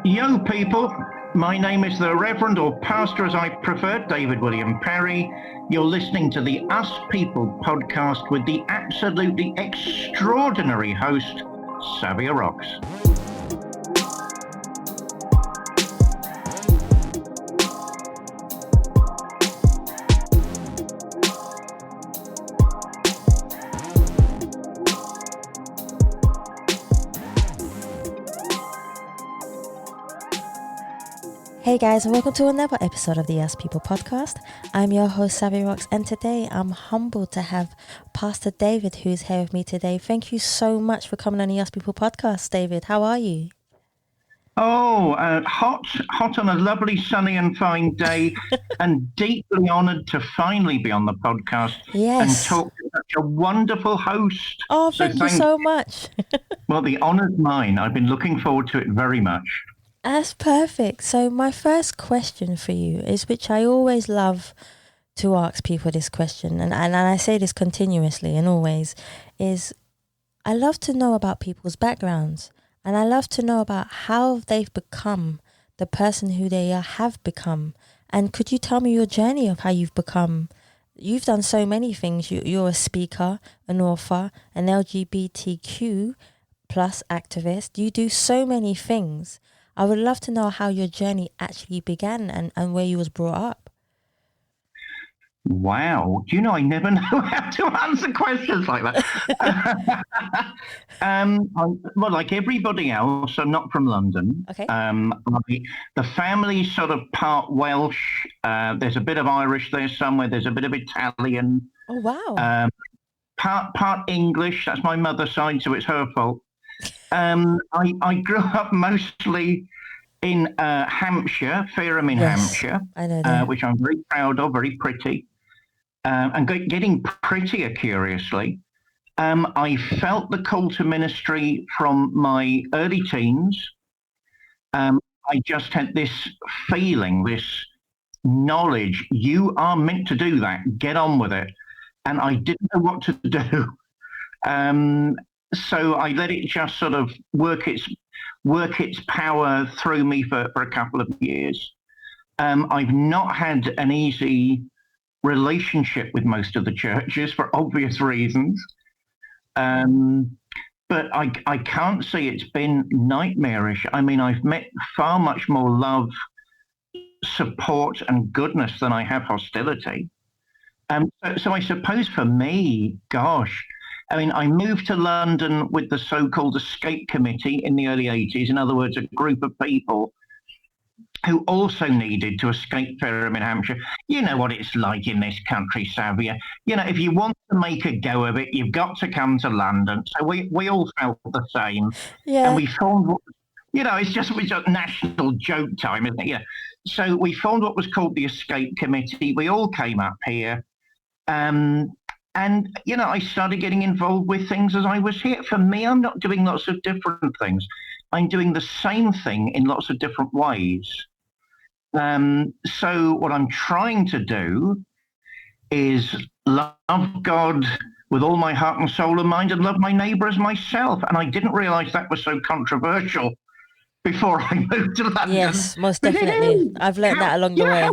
Yo, people. My name is the Reverend, or Pastor as I prefer, David William Parry. You're listening to the Us People podcast with the absolutely extraordinary host, Savia Rocks. Hey guys, and welcome to another episode of the Us People podcast. I'm your host, Savvy Rocks, and today I'm humbled to have Pastor David, who's here with me today. Thank you so much for coming on the Us People podcast, David. How are you? Hot on a lovely, sunny and fine day, and deeply honoured to finally be on the podcast and talk to such a wonderful host. Oh, thank you so much. Well, the honour's mine. I've been looking forward to it very much. That's perfect. So my first question for you is, which I always love to ask people this question, and I say this continuously and always, is I love to know about people's backgrounds, and I love to know about how they've become the person who they have become. And could you tell me your journey of how you've become? You've done so many things. You're a speaker, an author, an LGBTQ plus activist. You do so many things. I would love to know how your journey actually began and where you was brought up. Wow. Do you know, I never know how to answer questions like that. Well, like everybody else, I'm not from London. Okay. The family's sort of part Welsh. There's a bit of Irish there somewhere. There's a bit of Italian. Oh, wow. Part English. That's my mother's side, so it's her fault. I grew up mostly in Hampshire, Fareham in Hampshire, I know that. which I'm very proud of, very pretty, and getting prettier, curiously. I felt the call to ministry from my early teens. I just had this feeling, this knowledge, you are meant to do that, get on with it. And I didn't know what to do. So I let it just sort of work its power through me for a couple of years. I've not had an easy relationship with most of the churches for obvious reasons. But I can't say it's been nightmarish. I mean, I've met far much more love, support, and goodness than I have hostility. So I suppose for me, gosh, I mean, I moved to London with the so-called Escape Committee in the early 80s. In other words, a group of people who also needed to escape Fareham in Hampshire. You know what it's like in this country, Savia. You know, if you want to make a go of it, you've got to come to London. So we all felt the same. Yeah. And we formed what, you know, it's just national joke time, isn't it? Yeah. So we formed what was called the Escape Committee. We all came up here. And, you know, I started getting involved with things as I was here. For me, I'm not doing lots of different things. I'm doing the same thing in lots of different ways. So what I'm trying to do is love God with all my heart and soul and mind, and love my neighbour as myself. And I didn't realise that was so controversial before I moved to London. Yes, most definitely. I've learned that along the way.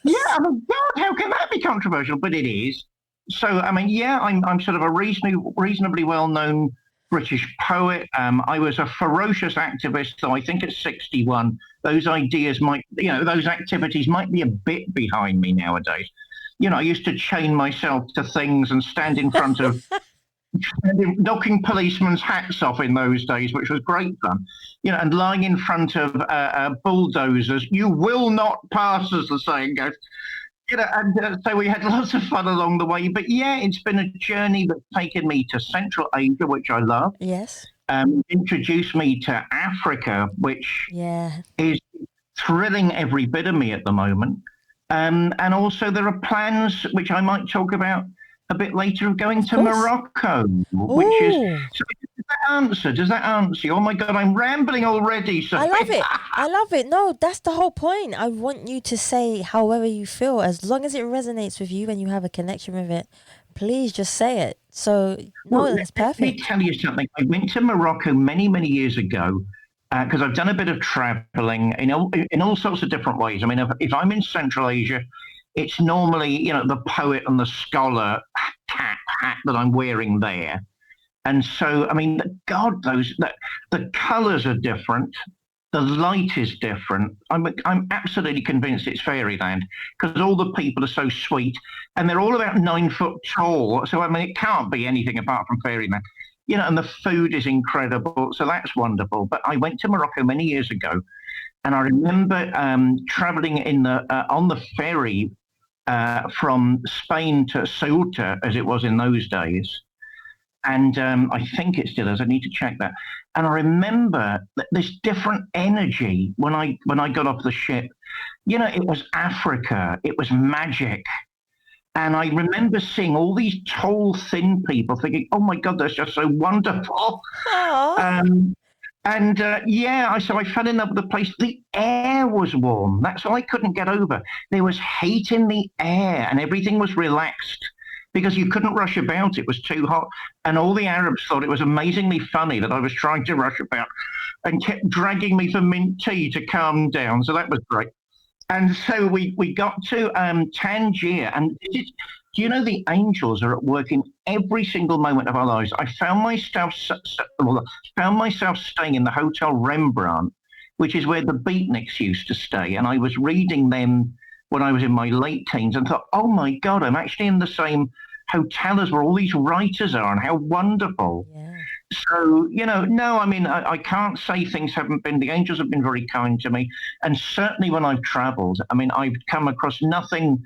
Yeah, I mean, God, how can that be controversial? But it is. So, I mean, yeah, I'm sort of a reasonably well-known British poet. I was a ferocious activist, so I think at 61, those ideas those activities might be a bit behind me nowadays. You know, I used to chain myself to things and stand in front of knocking policemen's hats off in those days, which was great fun. You know, and lying in front of bulldozers. You will not pass, as the saying goes. You know, and so we had lots of fun along the way. But yeah, it's been a journey that's taken me to Central Asia, which I love. Yes. Introduced me to Africa, which is thrilling every bit of me at the moment. And also there are plans, which I might talk about a bit later, of going to Morocco, which is... So does that answer you? Oh my God, I'm rambling already. So. I love it. No, that's the whole point. I want you to say however you feel, as long as it resonates with you and you have a connection with it. Please just say it. So, no, that's perfect. Let me tell you something. I went to Morocco many, many years ago because I've done a bit of traveling in all sorts of different ways. I mean, if I'm in Central Asia, it's normally, the poet and the scholar hat that I'm wearing there. And so, I mean, God, the colours are different. The light is different. I'm absolutely convinced it's fairyland because all the people are so sweet and they're all about 9 foot tall. So, I mean, it can't be anything apart from fairyland. And the food is incredible. So that's wonderful. But I went to Morocco many years ago and I remember traveling on the ferry from Spain to Ceuta, as it was in those days. And I think it still is. I need to check that. And I remember this different energy when I got off the ship. It was Africa. It was magic. And I remember seeing all these tall, thin people thinking, oh, my God, that's just so wonderful. So I fell in love with the place. The air was warm. That's what I couldn't get over. There was heat in the air and everything was relaxed because you couldn't rush about. It was too hot. And all the Arabs thought it was amazingly funny that I was trying to rush about and kept dragging me for mint tea to calm down. So that was great. And so we got to Tangier, and do the angels are at work in every single moment of our lives? I found myself staying in the Hotel Rembrandt, which is where the beatniks used to stay, and I was reading them when I was in my late teens, and thought, oh my God, I'm actually in the same hotel as where all these writers are, and how wonderful. Yeah. So, no, I mean, I can't say things haven't been, the angels have been very kind to me. And certainly when I've traveled, I mean, I've come across nothing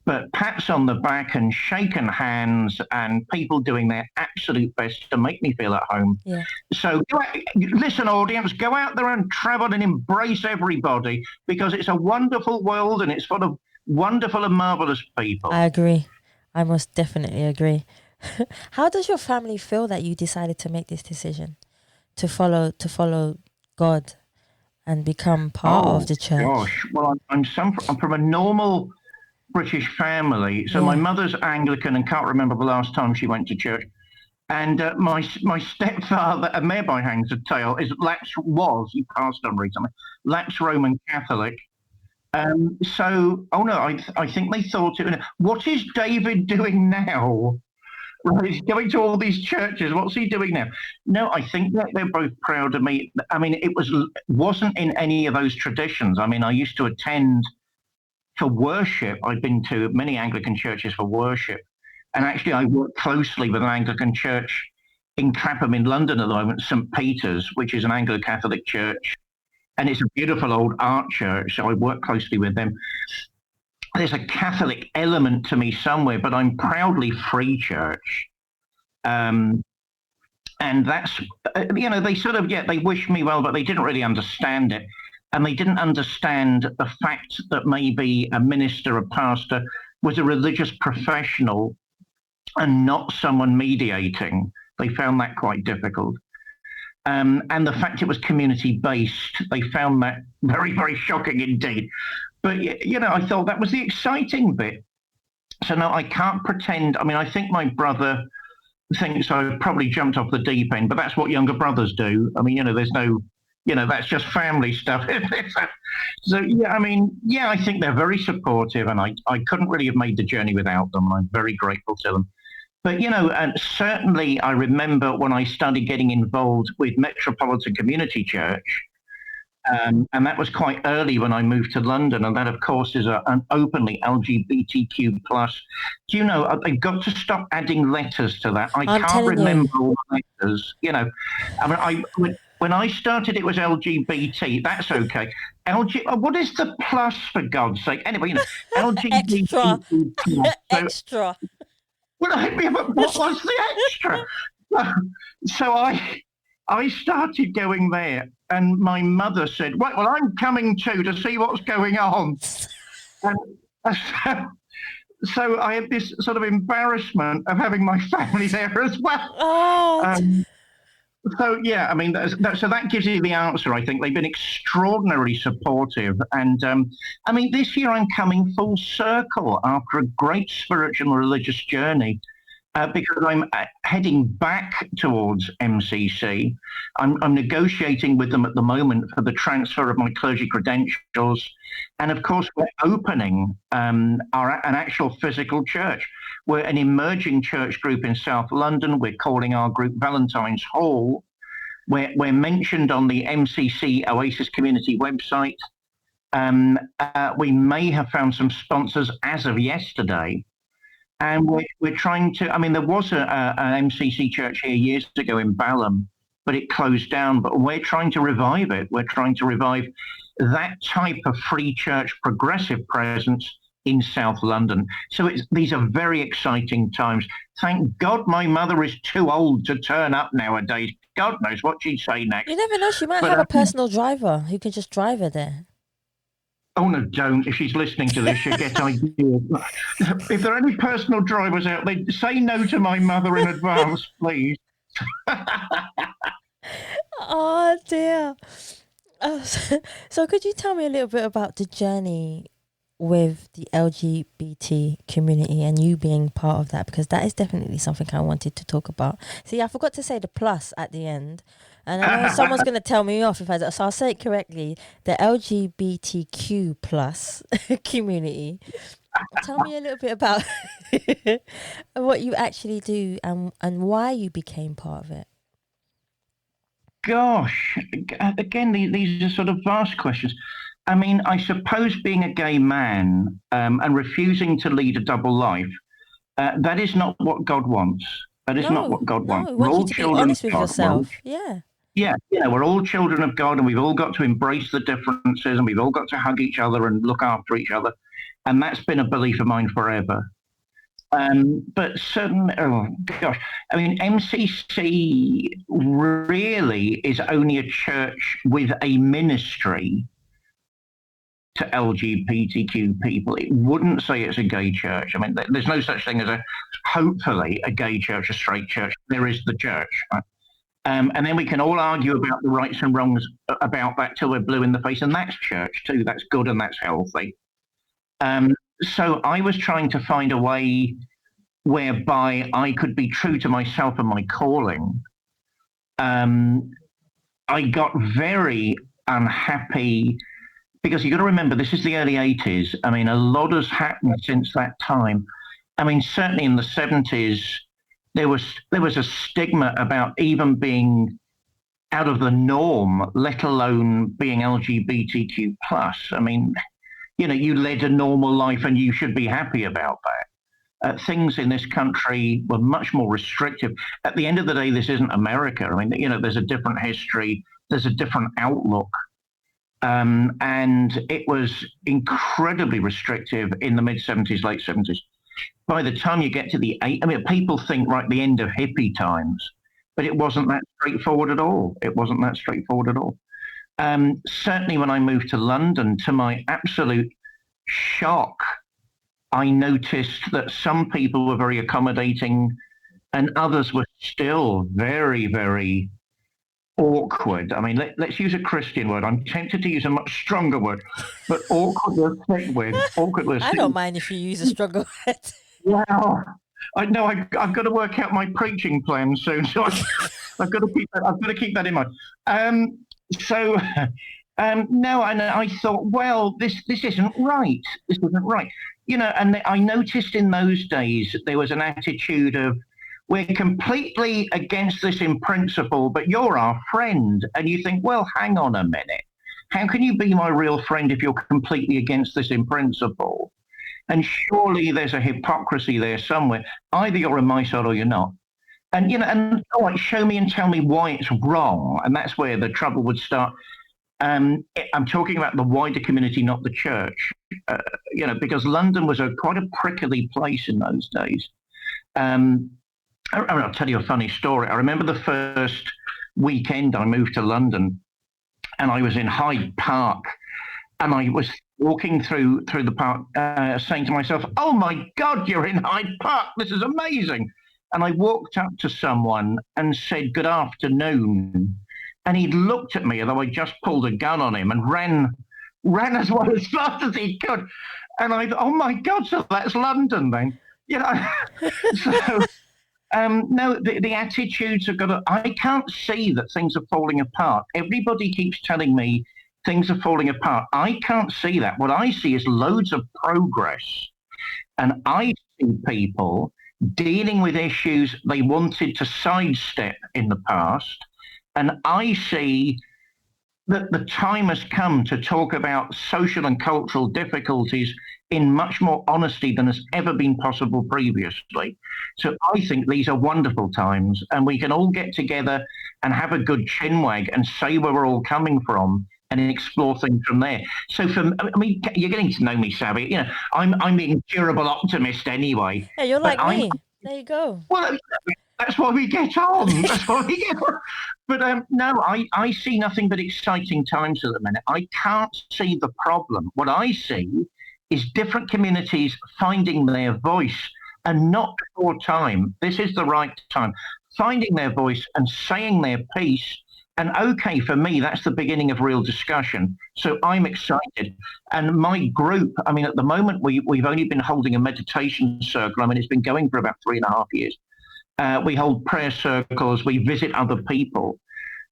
but pats on the back and shaken hands and people doing their absolute best to make me feel at home. Yeah. So listen, audience, go out there and travel and embrace everybody because it's a wonderful world and it's full of wonderful and marvelous people. I agree. I most definitely agree. How does your family feel that you decided to make this decision to follow God and become part of the church? Gosh, well, I'm from a normal British family, so my mother's Anglican and can't remember the last time she went to church. And my stepfather, and thereby hangs a tale, he passed on recently, lapsed Roman Catholic. I think they thought what is David doing now? Right, he's going to all these churches. What's he doing now? No, I think that they're both proud of me. I mean, wasn't in any of those traditions. I mean, I used to attend for worship. I've been to many Anglican churches for worship. And actually, I work closely with an Anglican church in Clapham in London at the moment, St. Peter's, which is an Anglo-Catholic church. And it's a beautiful old art church. So I work closely with them. There's a Catholic element to me somewhere, but I'm proudly free church. And that's, they sort of, they wish me well, but they didn't really understand it. And they didn't understand the fact that maybe a minister, a pastor, was a religious professional and not someone mediating. They found that quite difficult. And the fact it was community-based, they found that very, very shocking indeed. But, I thought that was the exciting bit. So, no, I can't pretend. I mean, I think my brother thinks I probably jumped off the deep end, but that's what younger brothers do. I mean, there's no, that's just family stuff. So, I think they're very supportive, and I couldn't really have made the journey without them. I'm very grateful to them. But, and certainly I remember when I started getting involved with Metropolitan Community Church, and that was quite early when I moved to London. And that, of course, is an openly LGBTQ+. Do you know, they've got to stop adding letters to that. I can't remember all the letters. When I started, it was LGBT. That's okay. What is the plus, for God's sake? Anyway, LGBT+. Extra. Well, what was the extra? So I started going there, and my mother said, well, I'm coming too to see what's going on. And so I had this sort of embarrassment of having my family there as well. Oh. So, so that gives you the answer, I think. They've been extraordinarily supportive. And, this year I'm coming full circle after a great spiritual and religious journey. because I'm heading back towards MCC. I'm negotiating with them at the moment for the transfer of my clergy credentials. And of course, we're opening an actual physical church. We're an emerging church group in South London. We're calling our group Valentine's Hall. We're mentioned on the MCC Oasis Community website. We may have found some sponsors as of yesterday. And we're trying to, I mean, there was an MCC church here years ago in Balham, but it closed down. But we're trying to revive it. We're trying to revive that type of free church progressive presence in South London. So these are very exciting times. Thank God my mother is too old to turn up nowadays. God knows what she'd say next. You never know. She might have a personal driver who can just drive her there. Oh, no, don't. If she's listening to this, she'll get ideas. If there are any personal drivers out there, say no to my mother in advance, please. Oh, dear. So could you tell me a little bit about the journey with the LGBT community and you being part of that? Because that is definitely something I wanted to talk about. See, I forgot to say the plus at the end. And I know someone's going to tell me off if I do. So I'll say it correctly. The LGBTQ plus community. Tell me a little bit about what you actually do and why you became part of it. Gosh, again, these are sort of vast questions. I mean, I suppose being a gay man and refusing to lead a double life, that is not what God wants. That is not what God wants. We're all you to be honest with yourself. Yeah, we're all children of God, and we've all got to embrace the differences, and we've all got to hug each other and look after each other. And that's been a belief of mine forever. But certainly, oh gosh, I mean, MCC really is only a church with a ministry to LGBTQ people. It wouldn't say it's a gay church. I mean, there's no such thing as hopefully a gay church, a straight church. There is the church. Right? And then we can all argue about the rights and wrongs about that till we're blue in the face. And that's church too. That's good and that's healthy. So I was trying to find a way whereby I could be true to myself and my calling. I got very unhappy because you've got to remember, this is the early 80s. I mean, a lot has happened since that time. I mean, certainly in the 70s, there was a stigma about even being out of the norm, let alone being LGBTQ plus. I mean, you led a normal life and you should be happy about that. Things in this country were much more restrictive. At the end of the day, this isn't America. I mean, there's a different history, there's a different outlook. And it was incredibly restrictive in the mid-70s, late 70s. By the time you get to people think right the end of hippie times, but it wasn't that straightforward at all. Certainly when I moved to London, to my absolute shock, I noticed that some people were very accommodating and others were still very, very awkward. I mean, let's use a Christian word. I'm tempted to use a much stronger word, but awkward was thick with. I don't mind if you use a stronger word. Well, I know I've got to work out my preaching plan soon, so I've got to keep that in mind. No, and I thought, well, this isn't right. This isn't right. And I noticed in those days there was an attitude of, we're completely against this in principle, but you're our friend. And you think, well, hang on a minute. How can you be my real friend if you're completely against this in principle? And surely there's a hypocrisy there somewhere. Either you're on my side or you're not. And all right, show me and tell me why it's wrong. And that's where the trouble would start. I'm talking about the wider community, not the church, because London was quite a prickly place in those days. I'll tell you a funny story. I remember the first weekend I moved to London and I was in Hyde Park and I was walking through the park saying to myself, oh my God, you're in Hyde Park. This is amazing. And I walked up to someone and said, good afternoon. And he looked at me as though I just pulled a gun on him and ran as well as fast as he could. And I thought, oh my God, so that's London then. So No, the attitudes have got to, I can't see that things are falling apart. Everybody keeps telling me things are falling apart. I can't see that. What I see is loads of progress. And I see people dealing with issues they wanted to sidestep in the past. And I see that the time has come to talk about social and cultural difficulties in much more honesty than has ever been possible previously. So I think these are wonderful times, and we can all get together and have a good chinwag and say where we're all coming from and explore things from there. So I mean, you're getting to know me, Savvy. You know, I'm the incurable optimist anyway. Yeah, you're like me. There you go. Well, that's why we get on. That's why we get on. But no, I see nothing but exciting times at the minute. I can't see the problem. What I see is different communities finding their voice, and not before time. This is the right time. Finding their voice and saying their piece. And okay, for me, that's the beginning of real discussion. So I'm excited. And my group, I mean, at the moment, we've only been holding a meditation circle. I mean, it's been going for about 3.5 years. We hold prayer circles. We visit other people.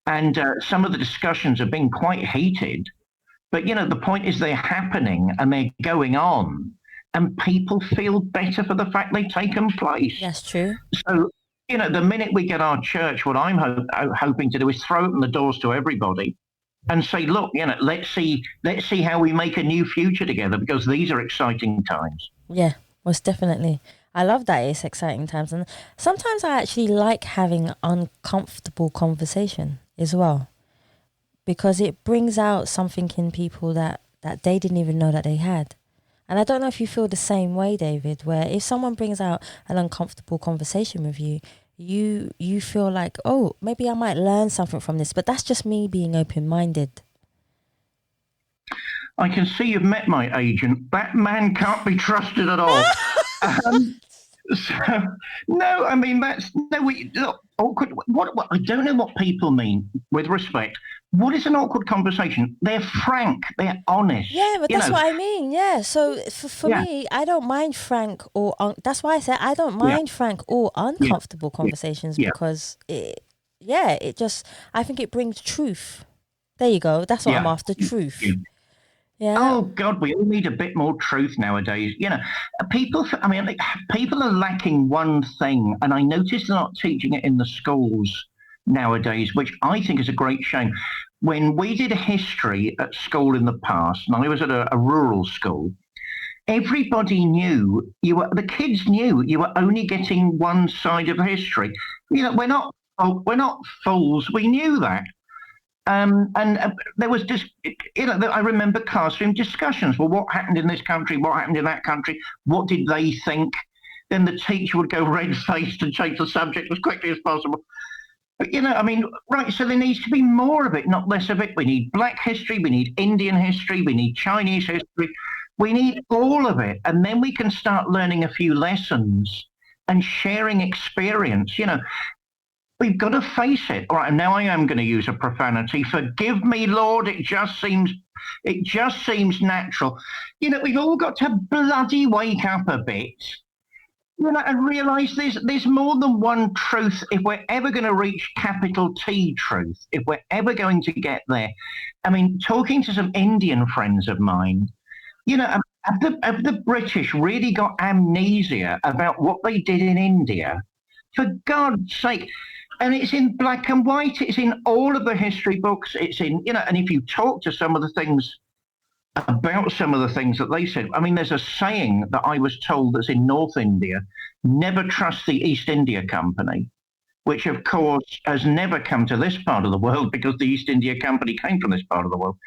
And some of the discussions have been quite heated. But, you know, the point is they're happening and they're going on. And people feel better for the fact they've taken place. That's true. So, you know, the minute we get our church, what I'm hoping to do is throw open the doors to everybody and say, look, you know, let's see how we make a new future together, because these are exciting times. Yeah, most definitely. I love that it's exciting times. And sometimes I actually like having uncomfortable conversation as well, because it brings out something in people that they didn't even know that they had. And I don't know if you feel the same way, David, where if someone brings out an uncomfortable conversation with you, you feel like, oh, maybe I might learn something from this, but that's just me being open-minded. I can see you've met my agent. That man can't be trusted at all. So, no, I mean, awkward. What I don't know what people mean with respect. What is an awkward conversation? They're frank. They're honest. Yeah, but that's what I mean. Yeah. So for me, I don't mind frank or that's why I said I don't mind frank or uncomfortable conversations because I think it brings truth. There you go. That's what I'm after, truth. Yeah. Oh God, we all need a bit more truth nowadays. You know, people are lacking one thing, and I noticed they're not teaching it in the schools nowadays, which I think is a great shame. When we did history at school in the past, and I was at a rural school, everybody knew the kids knew you were only getting one side of history. You know, we're not fools. We knew that. And there was just, you know, I remember classroom discussions. Well, what happened in this country? What happened in that country? What did they think? Then the teacher would go red-faced and change the subject as quickly as possible. But, you know, I mean, right, so there needs to be more of it, not less of it. We need Black history. We need Indian history. We need Chinese history. We need all of it. And then we can start learning a few lessons and sharing experience, you know. We've got to face it. All right, now I am going to use a profanity. Forgive me, Lord. It just seems natural. You know, we've all got to bloody wake up a bit, you know, and realise there's more than one truth if we're ever going to reach capital T truth, if we're ever going to get there. I mean, talking to some Indian friends of mine, you know, have the British really got amnesia about what they did in India? For God's sake. And it's in black and white. It's in all of the history books. It's in, you know, and if you talk to some of the things about some of the things that they said, I mean, there's a saying that I was told that's in North India, never trust the East India Company, which of course has never come to this part of the world because the East India Company came from this part of the world.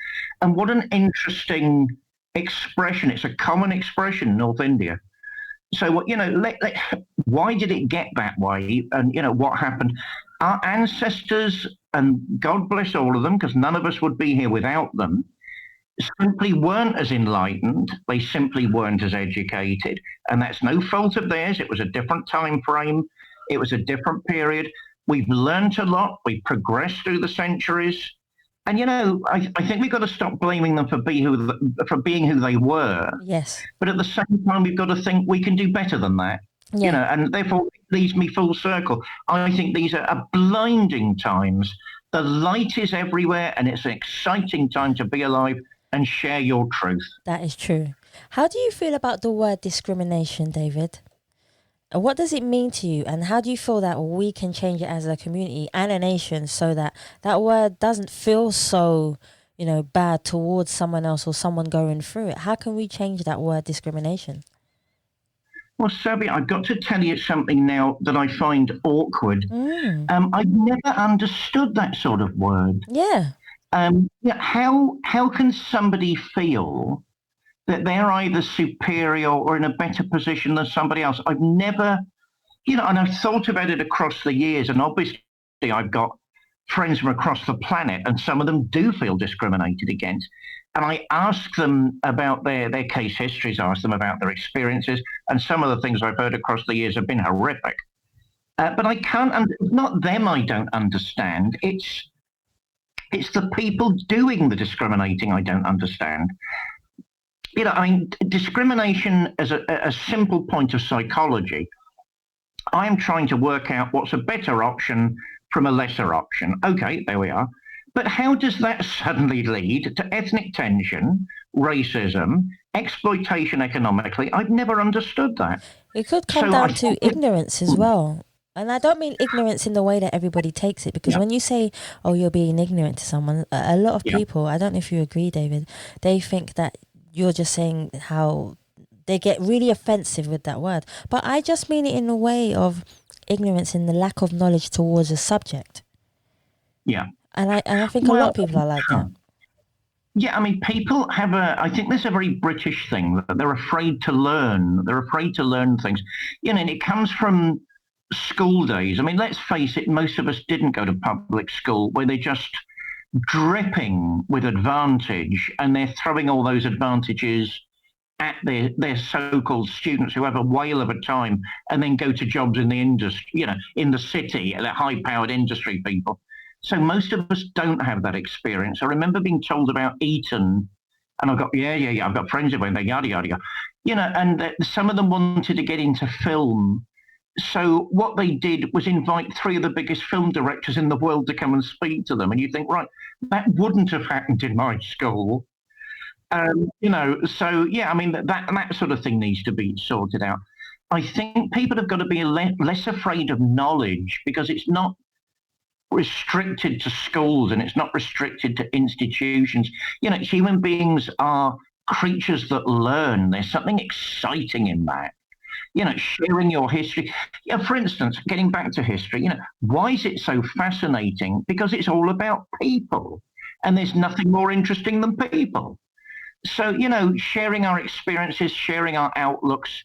And what an interesting expression. It's a common expression in North India. So, you know, why did it get that way? And, you know, what happened? Our ancestors, and God bless all of them, because none of us would be here without them, simply weren't as enlightened. They simply weren't as educated. And that's no fault of theirs. It was a different time frame. It was a different period. We've learned a lot. We've progressed through the centuries. And, you know, I think we've got to stop blaming them for being who they were. Yes. But at the same time, we've got to think we can do better than that. Yeah, and therefore it leads me full circle. I think these are blinding times. The light is everywhere, and it's an exciting time to be alive and share your truth. that is true. How do you feel about the word discrimination, David? What does it mean to you, and how do you feel that we can change it as a community and a nation so that that word doesn't feel so, bad towards someone else or someone going through it? How can we change that word discrimination? Well, Sabi, I've got to tell you something now that I find awkward. Mm, I've never understood that sort of word. yeah, Yeah, how can somebody feel that they're either superior or in a better position than somebody else? I've never, and I've thought about it across the years, and obviously I've got friends from across the planet, and some of them do feel discriminated against. And I ask them about their case histories, I ask them about their experiences, and some of the things I've heard across the years have been horrific. But I can't, not them I don't understand. It's the people doing the discriminating I don't understand. Discrimination as a simple point of psychology, I'm trying to work out what's a better option from a lesser option. Okay, there we are. But how does that suddenly lead to ethnic tension, racism, exploitation economically? I've never understood that. it could come down to ignorance as well. And I don't mean ignorance in the way that everybody takes it, because Yeah. when you say, oh, you're being ignorant to someone, a lot of Yeah. people, I don't know if you agree, David, they think that you're just saying how they get really offensive with that word. But I just mean it in a way of ignorance in the lack of knowledge towards a subject. Yeah. And I think a lot of people are like that. Yeah, people have I think there's a very British thing that they're afraid to learn. They're afraid to learn things. And it comes from school days. Let's face it, most of us didn't go to public school where they're just dripping with advantage, and they're throwing all those advantages at their so-called students who have a whale of a time and then go to jobs in the industry, in the city, the high-powered industry people. So most of us don't have that experience. I remember being told about Eton, and I've got, I've got friends who went there, yada, yada, yada. And some of them wanted to get into film. So what they did was invite 3 of the biggest film directors in the world to come and speak to them. And you think, right, that wouldn't have happened in my school. That sort of thing needs to be sorted out. I think people have got to be less afraid of knowledge, because it's not restricted to schools and it's not restricted to institutions. Human beings are creatures that learn. There's something exciting in that. Sharing your history. For instance, getting back to history, why is it so fascinating? Because it's all about people, and there's nothing more interesting than people. So, sharing our experiences, sharing our outlooks.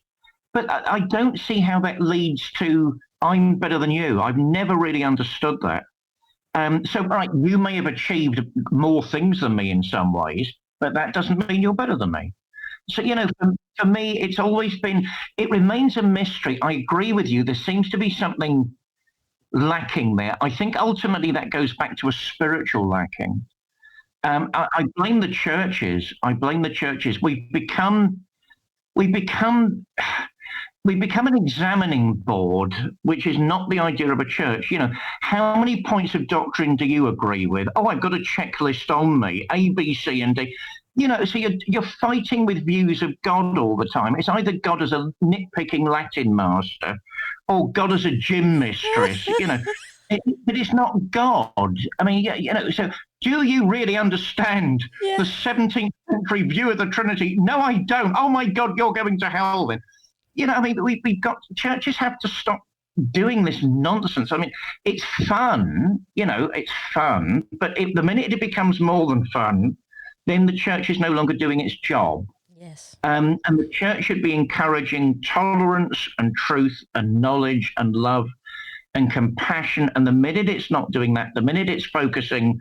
But I don't see how that leads to I'm better than you. I've never really understood that. Right, you may have achieved more things than me in some ways, but that doesn't mean you're better than me. So, for me, it remains a mystery. I agree with you. There seems to be something lacking there. I think ultimately that goes back to a spiritual lacking. I blame the churches. We've become an examining board, which is not the idea of a church. How many points of doctrine do you agree with? Oh, I've got a checklist on me, A, B, C, and D. So you're fighting with views of God all the time. It's either God as a nitpicking Latin master or God as a gym mistress, but it's not God. So do you really understand the 17th century view of the Trinity? No, I don't. Oh my God, you're going to hell then. We've got, churches have to stop doing this nonsense. It's fun, it's fun, but the minute it becomes more than fun, then the church is no longer doing its job. Yes. And the church should be encouraging tolerance and truth and knowledge and love and compassion. And the minute it's not doing that, the minute it's focusing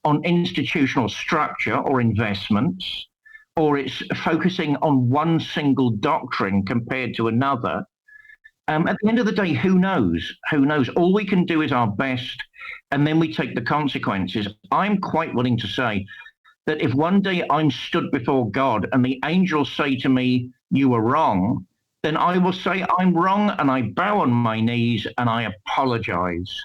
on institutional structure or investments, or it's focusing on one single doctrine compared to another, at the end of the day, who knows? Who knows? All we can do is our best, and then we take the consequences. I'm quite willing to say that if one day I'm stood before God and the angels say to me, you were wrong, then I will say I'm wrong and I bow on my knees and I apologize.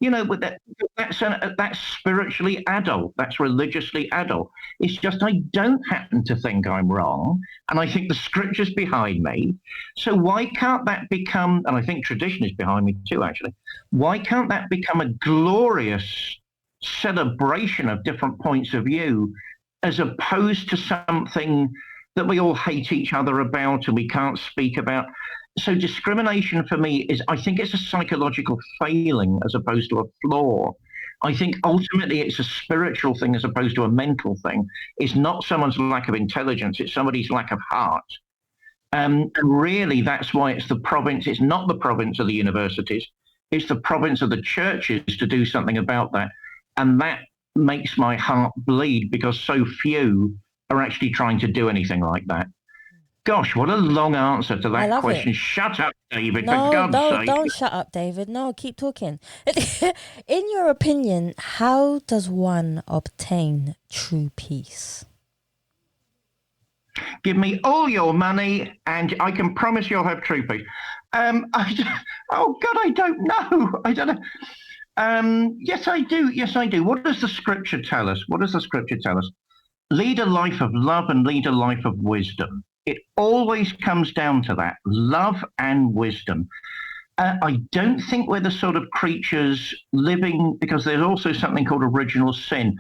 But that's spiritually adult. That's religiously adult. It's just I don't happen to think I'm wrong, and I think the scripture's behind me. So why can't that become? And I think tradition is behind me too. Actually, why can't that become a glorious celebration of different points of view, as opposed to something that we all hate each other about and we can't speak about? So discrimination for me is, I think it's a psychological failing as opposed to a flaw. I think ultimately it's a spiritual thing as opposed to a mental thing. It's not someone's lack of intelligence, it's somebody's lack of heart. And really that's why it's the province, it's not the province of the universities, it's the province of the churches to do something about that. And that makes my heart bleed because so few are actually trying to do anything like that. Gosh, what a long answer to that question. Shut up, David, for God's sake. Don't shut up, David. No, keep talking. In your opinion, how does one obtain true peace? Give me all your money and I can promise you'll have true peace. Oh, God, I don't know. I don't know. Yes, I do. Yes, I do. What does the scripture tell us? What does the scripture tell us? Lead a life of love and lead a life of wisdom. It always comes down to that, love and wisdom. I don't think we're the sort of creatures living, because there's also something called original sin.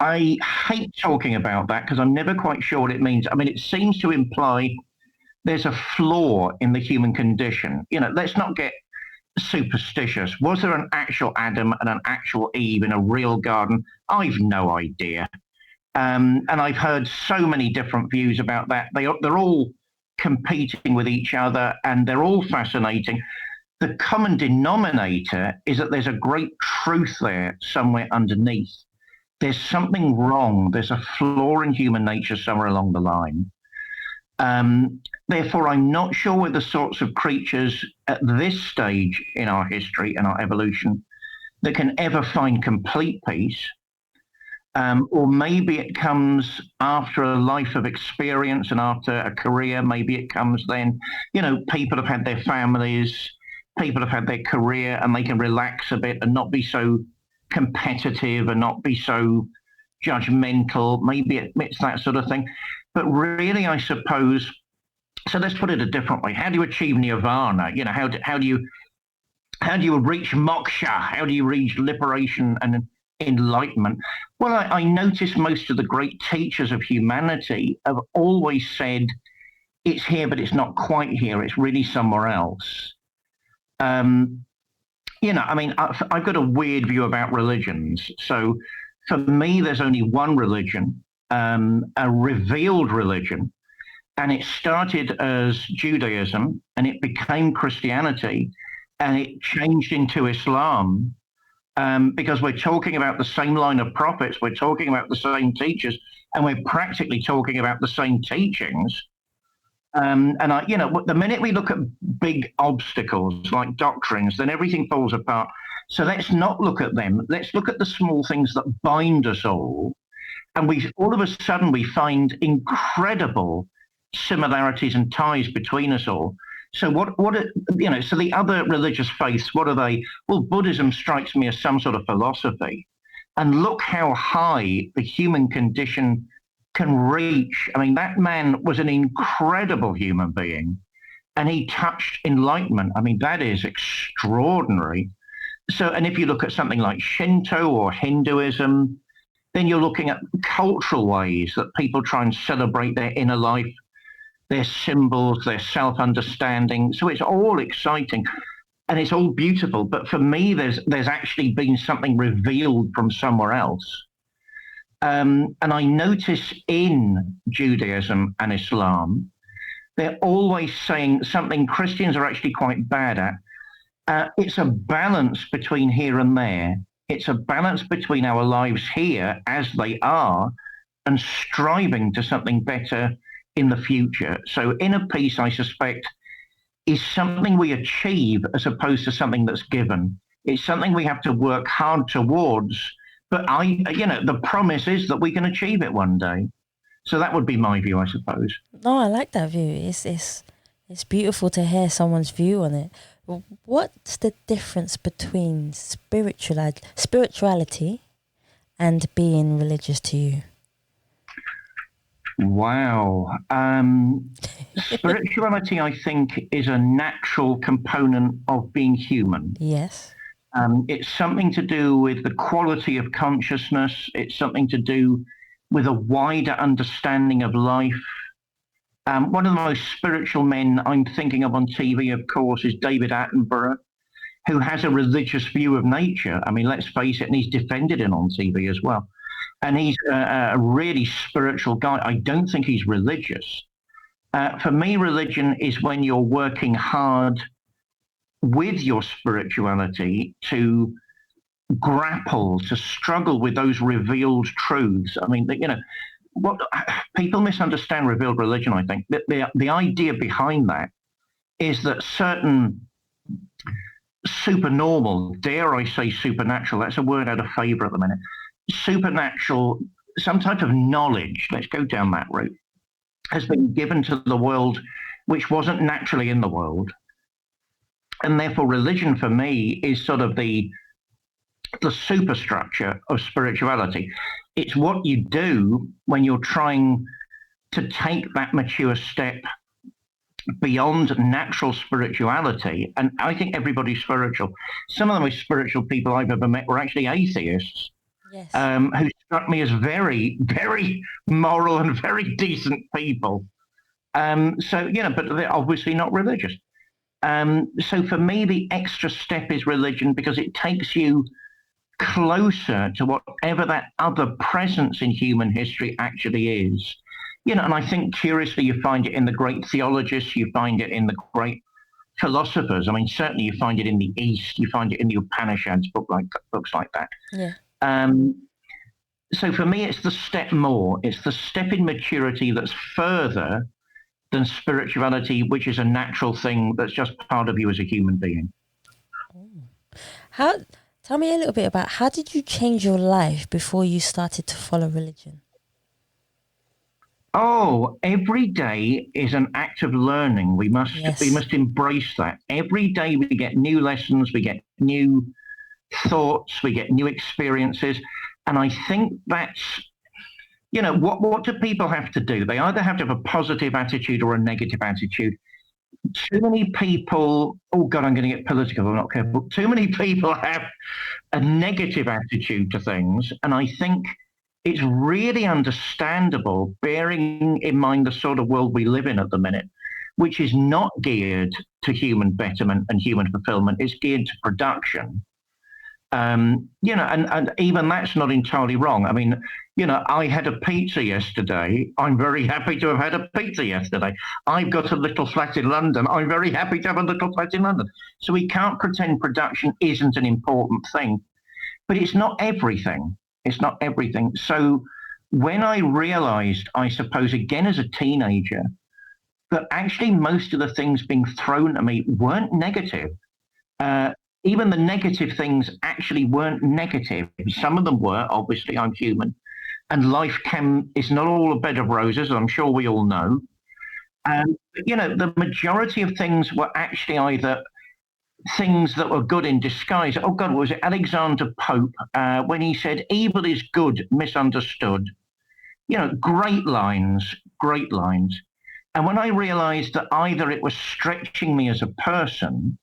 I hate talking about that because I'm never quite sure what it means. I mean, it seems to imply there's a flaw in the human condition. Let's not get superstitious. Was there an actual Adam and an actual Eve in a real garden? I've no idea. And I've heard so many different views about that. They're all competing with each other and they're all fascinating. The common denominator is that there's a great truth there somewhere underneath. There's something wrong. There's a flaw in human nature somewhere along the line. Therefore, I'm not sure we're the sorts of creatures at this stage in our history and our evolution that can ever find complete peace. Or maybe it comes after a life of experience and after a career. Maybe it comes then, people have had their families, people have had their career, and they can relax a bit and not be so competitive and not be so judgmental. Maybe it's that sort of thing. But really, I suppose, so let's put it a different way. How do you achieve nirvana? How do you reach moksha? How do you reach liberation and enlightenment? Well, I notice most of the great teachers of humanity have always said it's here, but it's not quite here. It's really somewhere else. I've got a weird view about religions. So for me, there's only one religion, a revealed religion, and it started as Judaism and it became Christianity and it changed into Islam. Because we're talking about the same line of prophets, we're talking about the same teachers, and we're practically talking about the same teachings. The minute we look at big obstacles like doctrines, then everything falls apart. So let's not look at them. Let's look at the small things that bind us all. And all of a sudden we find incredible similarities and ties between us all. So so the other religious faiths, what are they? Well, Buddhism strikes me as some sort of philosophy. And look how high the human condition can reach. I mean, that man was an incredible human being and he touched enlightenment. I mean, that is extraordinary. So, and if you look at something like Shinto or Hinduism, then you're looking at cultural ways that people try and celebrate their inner life, their symbols, their self-understanding. So it's all exciting and it's all beautiful. But for me, there's actually been something revealed from somewhere else. And I notice in Judaism and Islam, they're always saying something Christians are actually quite bad at. It's a balance between here and there. It's a balance between our lives here as they are and striving to something better in the future. So inner peace, I suspect, is something we achieve as opposed to something that's given. It's something we have to work hard towards, but the promise is that we can achieve it one day. So that would be my view, I suppose. No, I like that view. It's It's beautiful to hear someone's view on it. What's the difference between spirituality and being religious to you? Wow. Spirituality, I think, is a natural component of being human. Yes. It's something to do with the quality of consciousness. It's something to do with a wider understanding of life. One of the most spiritual men I'm thinking of on TV, of course, is David Attenborough, who has a religious view of nature. I mean, let's face it, and he's defended it on TV as well. And he's a really spiritual guy. I don't think he's religious. For me, religion is when you're working hard with your spirituality to grapple, to struggle with those revealed truths. I mean, what people misunderstand revealed religion, I think. The idea behind that is that certain supernormal, dare I say supernatural, that's a word out of favor at the minute, supernatural, some type of knowledge, let's go down that route, has been given to the world which wasn't naturally in the world. And therefore religion for me is sort of the superstructure of spirituality. It's what you do when you're trying to take that mature step beyond natural spirituality. And I think everybody's spiritual. Some of the most spiritual people I've ever met were actually atheists. Yes. Who struck me as very, very moral and very decent people. But they're obviously not religious. So for me, the extra step is religion because it takes you closer to whatever that other presence in human history actually is. And I think curiously you find it in the great theologists, you find it in the great philosophers. I mean, certainly you find it in the East, you find it in the Upanishads, books like that. Yeah. So for me, it's the step more. It's the step in maturity that's further than spirituality, which is a natural thing that's just part of you as a human being. Tell me a little bit about how did you change your life before you started to follow religion? Oh, every day is an act of learning. We must embrace that. Every day we get new lessons, we get new thoughts, we get new experiences. And I think that's, what do people have to do? They either have to have a positive attitude or a negative attitude. Too many people, oh God, I'm going to get political, I'm not careful. Too many people have a negative attitude to things. And I think it's really understandable, bearing in mind the sort of world we live in at the minute, which is not geared to human betterment and human fulfillment. It's geared to production. And even that's not entirely wrong. I mean, I had a pizza yesterday. I'm very happy to have had a pizza yesterday. I've got a little flat in London. I'm very happy to have a little flat in London. So we can't pretend production isn't an important thing, but it's not everything. It's not everything. So when I realized, I suppose, again, as a teenager, that actually most of the things being thrown at me weren't negative. Even the negative things actually weren't negative. Some of them were, obviously, I'm human. And life is not all a bed of roses, I'm sure we all know. The majority of things were actually either things that were good in disguise. Oh God, was it Alexander Pope when he said, evil is good, misunderstood? Great lines. And when I realized that either it was stretching me as a person,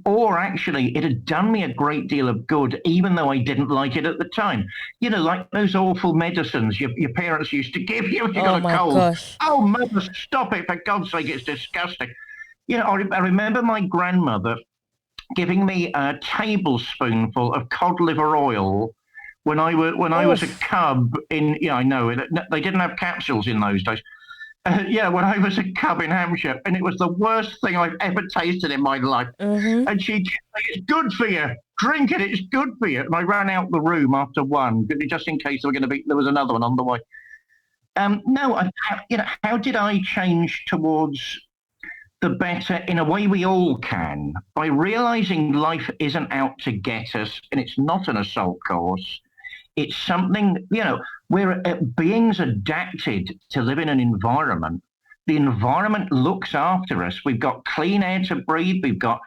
or actually it had done me a great deal of good, even though I didn't like it at the time. Like those awful medicines your parents used to give you if you got a cold. Gosh. Oh, mother, stop it, for God's sake, it's disgusting. I remember my grandmother giving me a tablespoonful of cod liver oil when I was a cub I know, they didn't have capsules in those days. When I was a cub in Hampshire, and it was the worst thing I've ever tasted in my life. Mm-hmm. And she'd say, it's good for you. Drink it, it's good for you. And I ran out the room after one, just in case there was another one on the way. How did I change towards the better? In a way we all can, by realizing life isn't out to get us, and it's not an assault course. It's something, we're beings adapted to live in an environment the environment looks after us. We've got clean air to breathe. We've got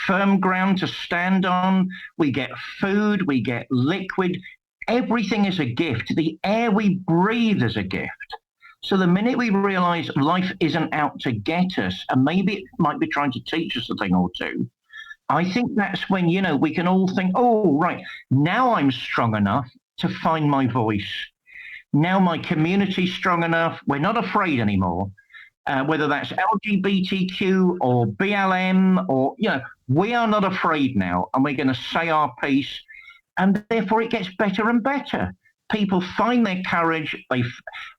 firm ground to stand on. We get food. We get liquid. Everything is a gift. The air we breathe is a gift. So the minute we realize life isn't out to get us, and maybe it might be trying to teach us a thing or two, I think that's when, we can all think, oh, right, now I'm strong enough to find my voice. Now my community's strong enough. We're not afraid anymore. Whether that's LGBTQ or BLM or, we are not afraid now, and we're going to say our piece, and therefore it gets better and better. People find their courage,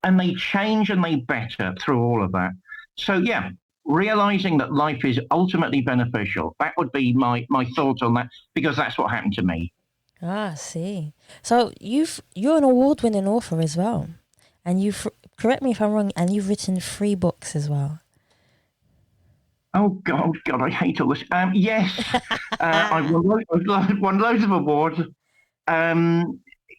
and they change and they better through all of that. So, yeah, realizing that life is ultimately beneficial, that would be my thought on that, because that's what happened to me. Ah, I see. So you're an award-winning author as well, and correct me if I'm wrong, and you've written 3 books as well. Oh God, I hate all this. Yes, I've won loads of awards.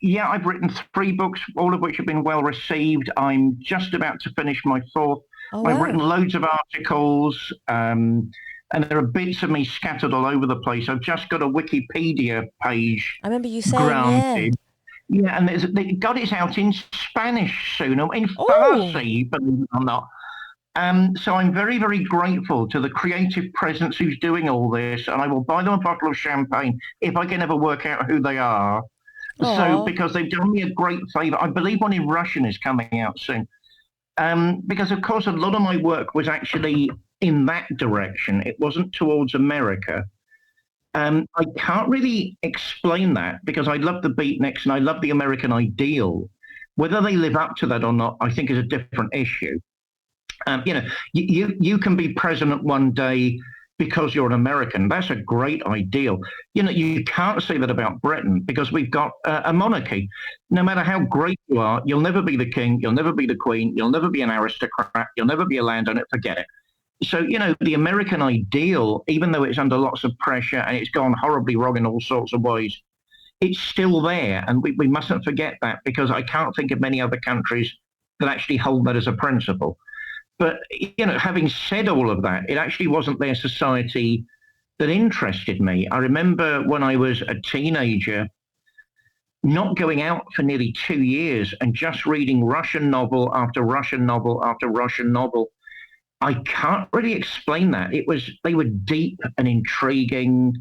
Yeah, I've written 3 books, all of which have been well received. I'm just about to finish my 4th. Oh, wow. I've written loads of articles, and there are bits of me scattered all over the place. I've just got a Wikipedia page. I remember you saying, granted. Yeah, and it's out in Spanish soon, or in Farsi, believe it or not. So I'm very, very grateful to the creative presence who's doing all this, and I will buy them a bottle of champagne if I can ever work out who they are. Aww. So, because they've done me a great favor. I believe one in Russian is coming out soon. Because, of course, a lot of my work was actually in that direction. It wasn't towards America. I can't really explain that, because I love the beatniks and I love the American ideal. Whether they live up to that or not, I think is a different issue. You can be president one day because you're an American. That's a great ideal. You can't say that about Britain, because we've got a monarchy. No matter how great you are, you'll never be the king, you'll never be the queen, you'll never be an aristocrat, you'll never be a landowner, forget it. So, the American ideal, even though it's under lots of pressure and it's gone horribly wrong in all sorts of ways, it's still there. And we mustn't forget that, because I can't think of many other countries that actually hold that as a principle. But, having said all of that, it actually wasn't their society that interested me. I remember when I was a teenager, not going out for nearly 2 years and just reading Russian novel after Russian novel after Russian novel. I can't really explain that. They were deep and intriguing,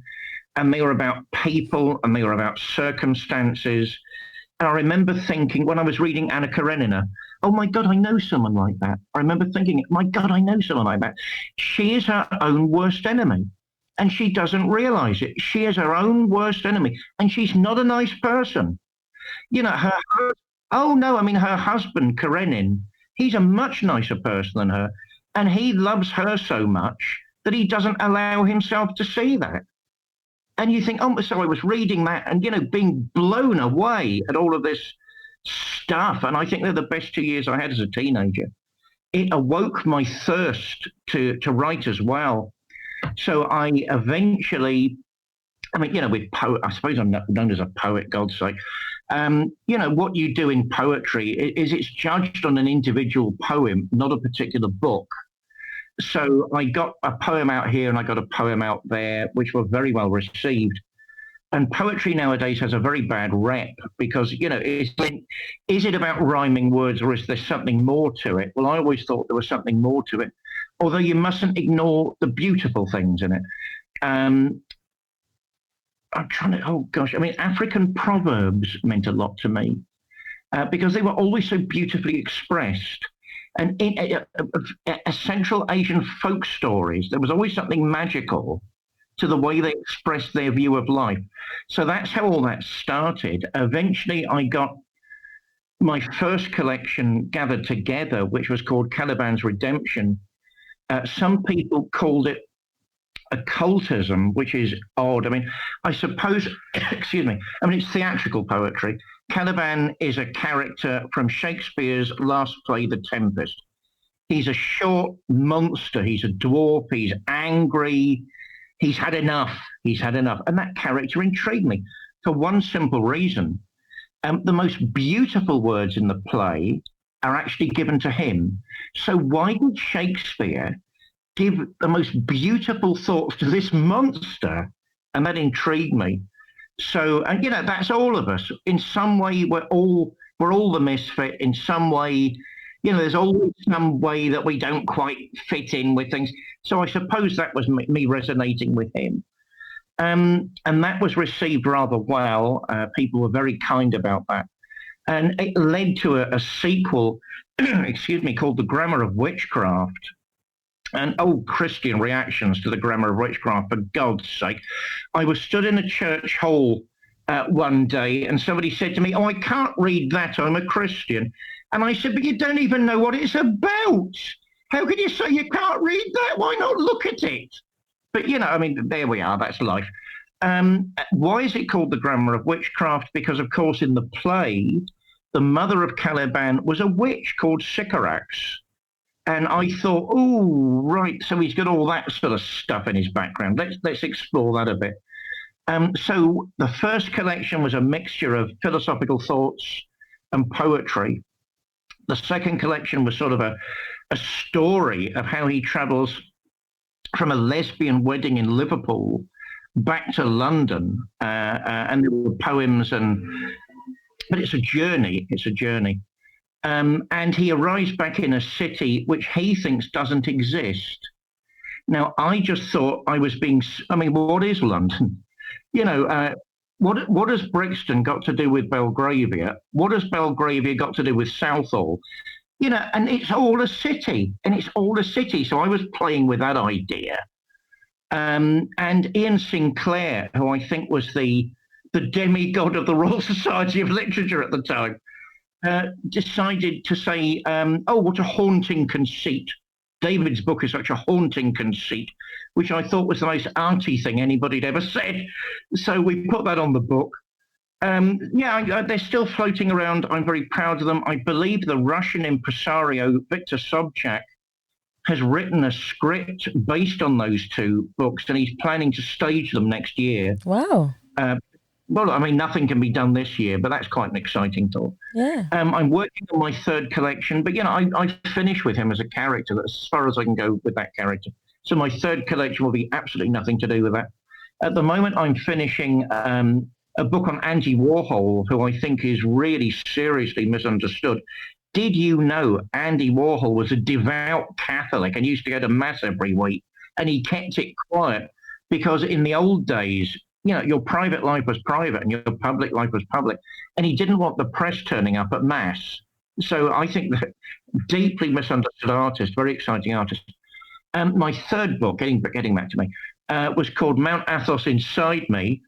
and they were about people, and they were about circumstances. And I remember thinking, when I was reading Anna Karenina, oh my God, I know someone like that. I remember thinking, my God, I know someone like that. She is her own worst enemy, and she doesn't realize it. She is her own worst enemy, and she's not a nice person. Her husband, Karenin, he's a much nicer person than her, and he loves her so much that he doesn't allow himself to see that. And you think, so I was reading that and, being blown away at all of this stuff. And I think they're the best 2 years I had as a teenager. It awoke my thirst to write as well. So I eventually, with I suppose I'm known as a poet, God's sake. What you do in poetry is it's judged on an individual poem, not a particular book. So I got a poem out here and I got a poem out there, which were very well received. And poetry nowadays has a very bad rep, because, is it about rhyming words, or is there something more to it? Well, I always thought there was something more to it, although you mustn't ignore the beautiful things in it. I'm trying to, African proverbs meant a lot to me, because they were always so beautifully expressed. And in Central Asian folk stories, there was always something magical to the way they expressed their view of life. So that's how all that started. Eventually, I got my first collection gathered together, which was called Caliban's Redemption. Some people called it occultism, which is odd. I suppose, excuse me, it's theatrical poetry. Caliban is a character from Shakespeare's last play, The Tempest. He's a short monster. He's a dwarf. He's angry. He's had enough. And that character intrigued me for one simple reason. The most beautiful words in the play are actually given to him. So why did Shakespeare give the most beautiful thoughts to this monster? And that intrigued me. So, and that's all of us. In some way, we're all the misfit. In some way, there's always some way that we don't quite fit in with things. So I suppose that was me resonating with him. And that was received rather well. People were very kind about that. And it led to a sequel, excuse me, called The Grammar of Witchcraft. And Christian reactions to The Grammar of Witchcraft, for God's sake. I was stood in a church hall one day and somebody said to me, I can't read that, I'm a Christian. And I said, but you don't even know what it's about. How can you say you can't read that? Why not look at it? But, there we are, that's life. Why is it called The Grammar of Witchcraft? Because, of course, in the play, the mother of Caliban was a witch called Sycorax. And I thought, right, so he's got all that sort of stuff in his background. Let's explore that a bit. So the first collection was a mixture of philosophical thoughts and poetry. The second collection was sort of a story of how he travels from a lesbian wedding in Liverpool back to London. And there were poems, but it's a journey. It's a journey. And he arrives back in a city which he thinks doesn't exist. Now, I just thought I was what is London? What has Brixton got to do with Belgravia? What has Belgravia got to do with Southall? And it's all a city, So I was playing with that idea. And Ian Sinclair, who I think was the demigod of the Royal Society of Literature at the time, decided to say, what a haunting conceit. David's book is such a haunting conceit, which I thought was the most arty thing anybody'd ever said. So we put that on the book. They're still floating around. I'm very proud of them. I believe the Russian impresario, Victor Sobchak, has written a script based on those two books, and he's planning to stage them next year. Wow. Nothing can be done this year, but that's quite an exciting thought. Yeah. I'm working on my third collection, but I finished with him as a character. That's as far as I can go with that character. So my third collection will be absolutely nothing to do with that. At the moment, I'm finishing a book on Andy Warhol, who I think is really seriously misunderstood. Did you know Andy Warhol was a devout Catholic and used to go to Mass every week, and he kept it quiet because in the old days, your private life was private and your public life was public. And he didn't want the press turning up at Mass. So I think that deeply misunderstood artist, very exciting artist. My third book, getting back to me, was called Mount Athos Inside Me,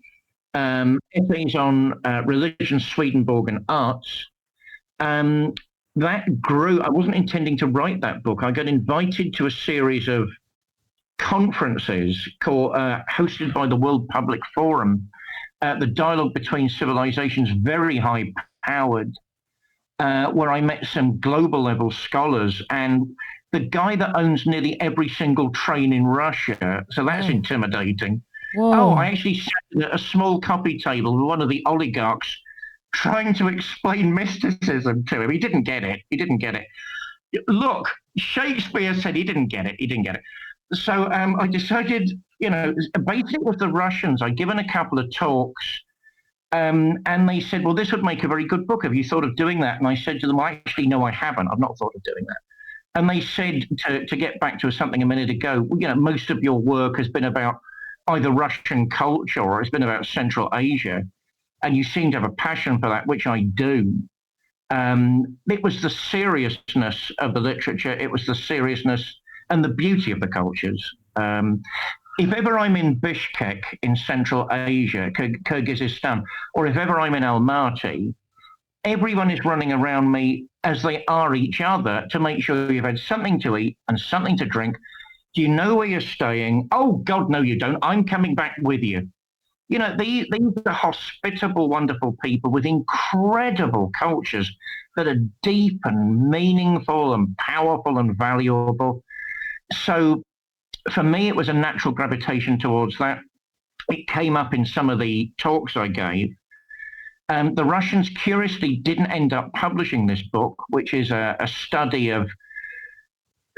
essays on religion, Swedenborg and arts. That grew. I wasn't intending to write that book. I got invited to a series of conferences hosted by the World Public Forum, the Dialogue Between Civilizations, very high-powered, where I met some global-level scholars, and the guy that owns nearly every single train in Russia, so that's intimidating. Whoa. I actually sat at a small coffee table with one of the oligarchs trying to explain mysticism to him. He didn't get it. Look, Shakespeare said he didn't get it. So I decided, basically with the Russians, I'd given a couple of talks, and they said, well, this would make a very good book. Have you thought of doing that? And I said to them, actually, no, I haven't. I've not thought of doing that. And they said, to get back to something a minute ago, most of your work has been about either Russian culture or it's been about Central Asia. And you seem to have a passion for that, which I do. It was the seriousness of the literature. It was the seriousness and the beauty of the cultures. If ever I'm in Bishkek in Central Asia, Kyrgyzstan, or if ever I'm in Almaty, everyone is running around me as they are each other to make sure you've had something to eat and something to drink. Do you know where you're staying? Oh, God, no, you don't. I'm coming back with you. These are hospitable, wonderful people with incredible cultures that are deep and meaningful and powerful and valuable. So for me, it was a natural gravitation towards that. It came up in some of the talks I gave. The Russians curiously didn't end up publishing this book, which is a study of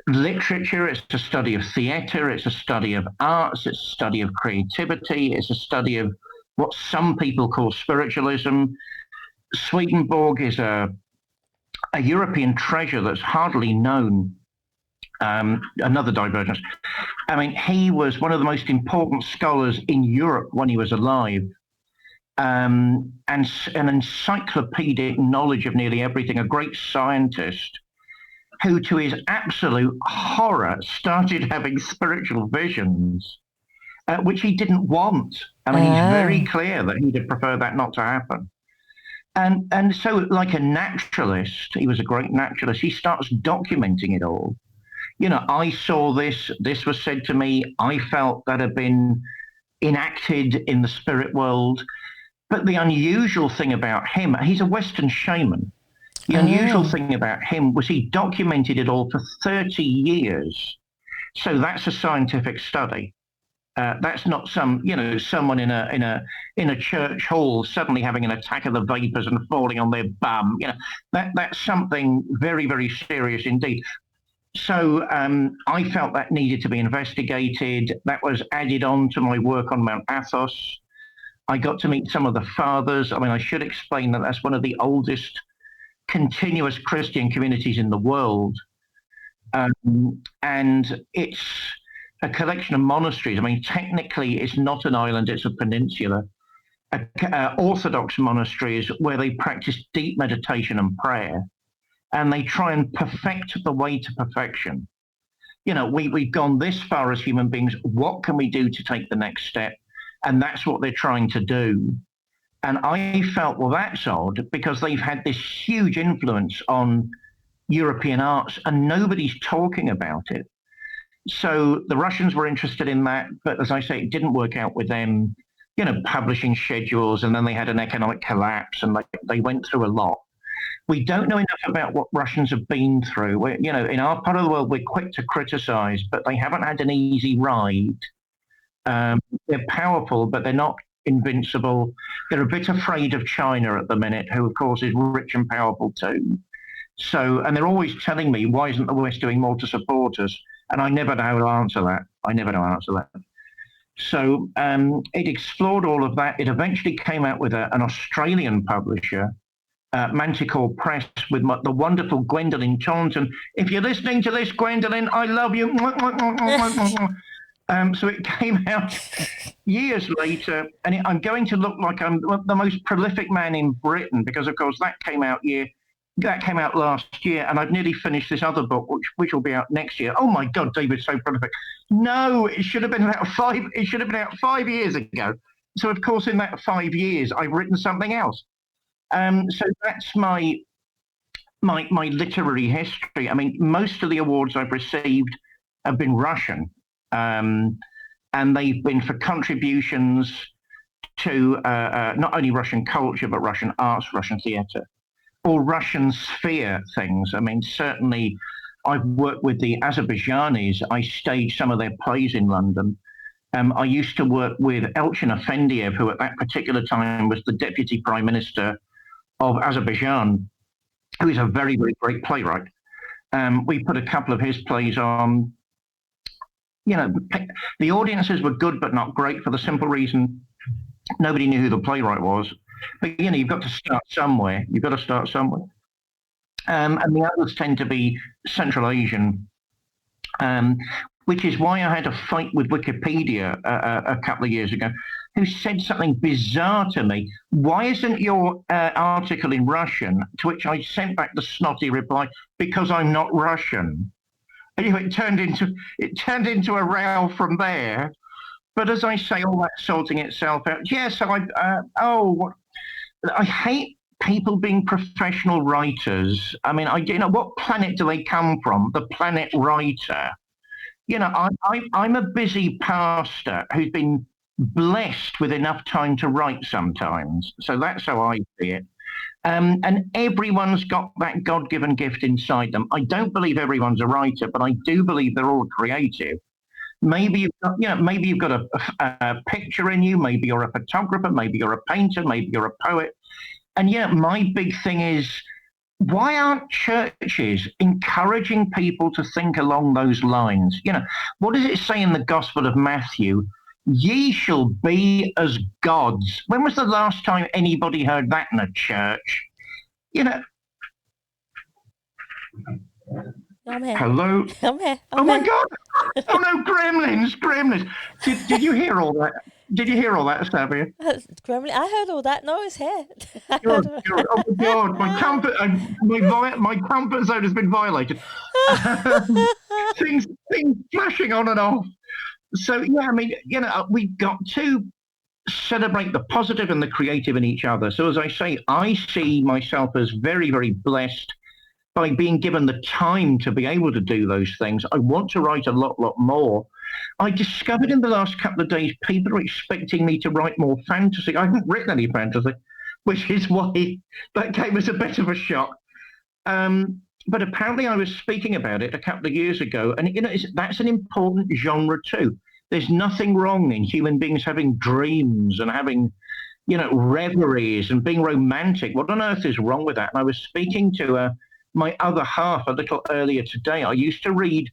literature, it's a study of theatre, it's a study of arts, it's a study of creativity, it's a study of what some people call spiritualism. Swedenborg is a European treasure that's hardly known. Another divergence. I mean, he was one of the most important scholars in Europe when he was alive, and an encyclopedic knowledge of nearly everything, a great scientist who, to his absolute horror, started having spiritual visions, which he didn't want. I mean, he's very clear that he'd have preferred that not to happen. And so, like a naturalist, he was a great naturalist, he starts documenting it all. You know, I saw this was said to me, I felt that had been enacted in the spirit world. But the unusual thing about him, he's a Western shaman. The unusual thing about him was he documented it all for 30 years. So that's a scientific study. That's not someone in a church hall suddenly having an attack of the vapors and falling on their bum. You know, that's something very, very serious indeed. So I felt that needed to be investigated. That was added on to my work on Mount Athos. I got to meet some of the fathers. I mean, I should explain that that's one of the oldest continuous Christian communities in the world. And it's a collection of monasteries. I mean, technically, it's not an island, it's a peninsula. Orthodox monasteries where they practice deep meditation and prayer, and they try and perfect the way to perfection. You know, we've gone this far as human beings. What can we do to take the next step? And that's what they're trying to do. And I felt, well, that's odd, because they've had this huge influence on European arts and nobody's talking about it. So the Russians were interested in that, but as I say, it didn't work out with them, you know, publishing schedules, and then they had an economic collapse, and they went through a lot. We don't know enough about what Russians have been through. You know, in our part of the world, we're quick to criticize, but they haven't had an easy ride. They're powerful, but they're not invincible. They're a bit afraid of China at the minute, who, of course, is rich and powerful too. So, and they're always telling me, why isn't the West doing more to support us? And I never know how to answer that. So it explored all of that. It eventually came out with an Australian publisher, Manticore Press, with the wonderful Gwendolyn Taunton. If you're listening to this, Gwendolyn, I love you. So it came out years later, and I'm going to look like I'm the most prolific man in Britain, because, of course, that came out last year, and I've nearly finished this other book, which will be out next year. Oh my God, David's so prolific. No, it should have been out 5 years ago. So, of course, in that 5 years, I've written something else. So that's my literary history. I mean, most of the awards I've received have been Russian. And they've been for contributions to not only Russian culture, but Russian arts, Russian theatre, or Russian sphere things. I mean, certainly I've worked with the Azerbaijanis. I staged some of their plays in London. I used to work with Elchin Afendiev, who at that particular time was the Deputy Prime Minister of Azerbaijan, who is a very, very great playwright. We put a couple of his plays on. You know, the audiences were good, but not great, for the simple reason nobody knew who the playwright was. But, you know, you've got to start somewhere. And the others tend to be Central Asian, which is why I had a fight with Wikipedia a couple of years ago, who said something bizarre to me. Why isn't your article in Russian? To which I sent back the snotty reply, because I'm not Russian. Anyway, it turned into a row from there. But as I say, all that sorting itself out. Yes, I hate people being professional writers. I mean, what planet do they come from? The planet writer. You know, I'm a busy pastor who's been blessed with enough time to write sometimes. So that's how I see it. And everyone's got that God-given gift inside them. I don't believe everyone's a writer, but I do believe they're all creative. Maybe you've got a picture in you. Maybe you're a photographer. Maybe you're a painter. Maybe you're a poet. And yeah, my big thing is, why aren't churches encouraging people to think along those lines? What does it say in the Gospel of Matthew? Ye shall be as gods. When was the last time anybody heard that in a church? You know, I'm here. Hello? I'm here. Oh my God! Oh no, gremlins! Did you hear all that? Did you hear all that, Savia? Gremlin. I heard all that. No, it's here. Oh my God! My comfort zone has been violated. Things flashing on and off. So yeah, I mean, we've got to celebrate the positive and the creative in each other. So as I say, I see myself as very, very blessed by being given the time to be able to do those things. I want to write a lot more. I discovered in the last couple of days, people are expecting me to write more fantasy. I haven't written any fantasy, which is why that came as a bit of a shock. But apparently I was speaking about it a couple of years ago, and that's an important genre too. There's nothing wrong in human beings having dreams and having, reveries and being romantic. What on earth is wrong with that? And I was speaking to my other half a little earlier today. I used to read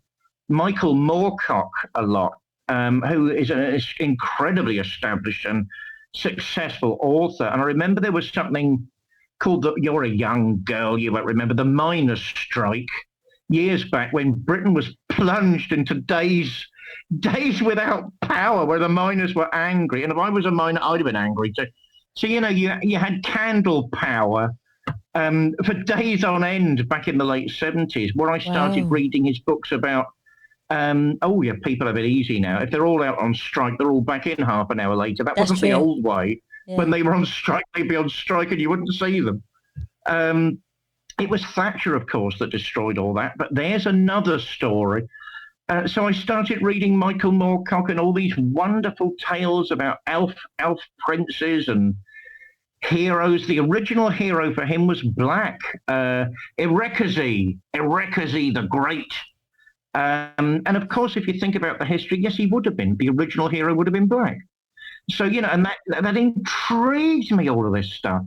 Michael Moorcock a lot, who is an incredibly established and successful author. And I remember there was something called you're a young girl, you won't remember, the miners' strike years back when Britain was plunged into days without power, where the miners were angry. And if I was a miner, I'd have been angry too. So, you had candle power for days on end back in the late 70s, where I started reading his books about, people have it easy now. If they're all out on strike, they're all back in half an hour later. That's wasn't true. The old way. Yeah. When they were on strike, they'd be on strike and you wouldn't see them. It was Thatcher, of course, that destroyed all that. But there's another story. So I started reading Michael Moorcock and all these wonderful tales about elf princes and heroes. The original hero for him was black. Erekasi the Great. And of course, if you think about the history, yes, he would have been. The original hero would have been black. So, and that intrigues me, all of this stuff.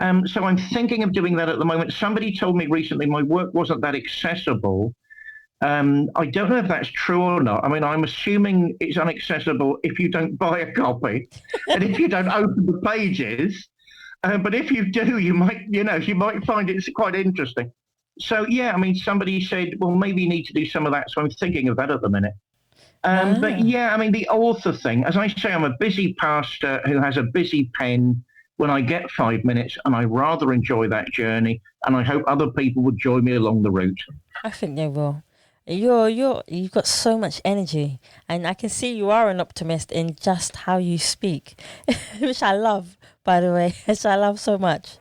So I'm thinking of doing that at the moment. Somebody told me recently my work wasn't that accessible. I don't know if that's true or not. I mean, I'm assuming it's inaccessible if you don't buy a copy and if you don't open the pages. But if you do, you might find it quite interesting. So, yeah, I mean, somebody said, well, maybe you need to do some of that. So I'm thinking of that at the minute. But, yeah, I mean, the author thing, as I say, I'm a busy pastor who has a busy pen when I get 5 minutes, and I rather enjoy that journey. And I hope other people would join me along the route. I think they will. You've got so much energy, and I can see you are an optimist in just how you speak, which I love, by the way, which I love so much.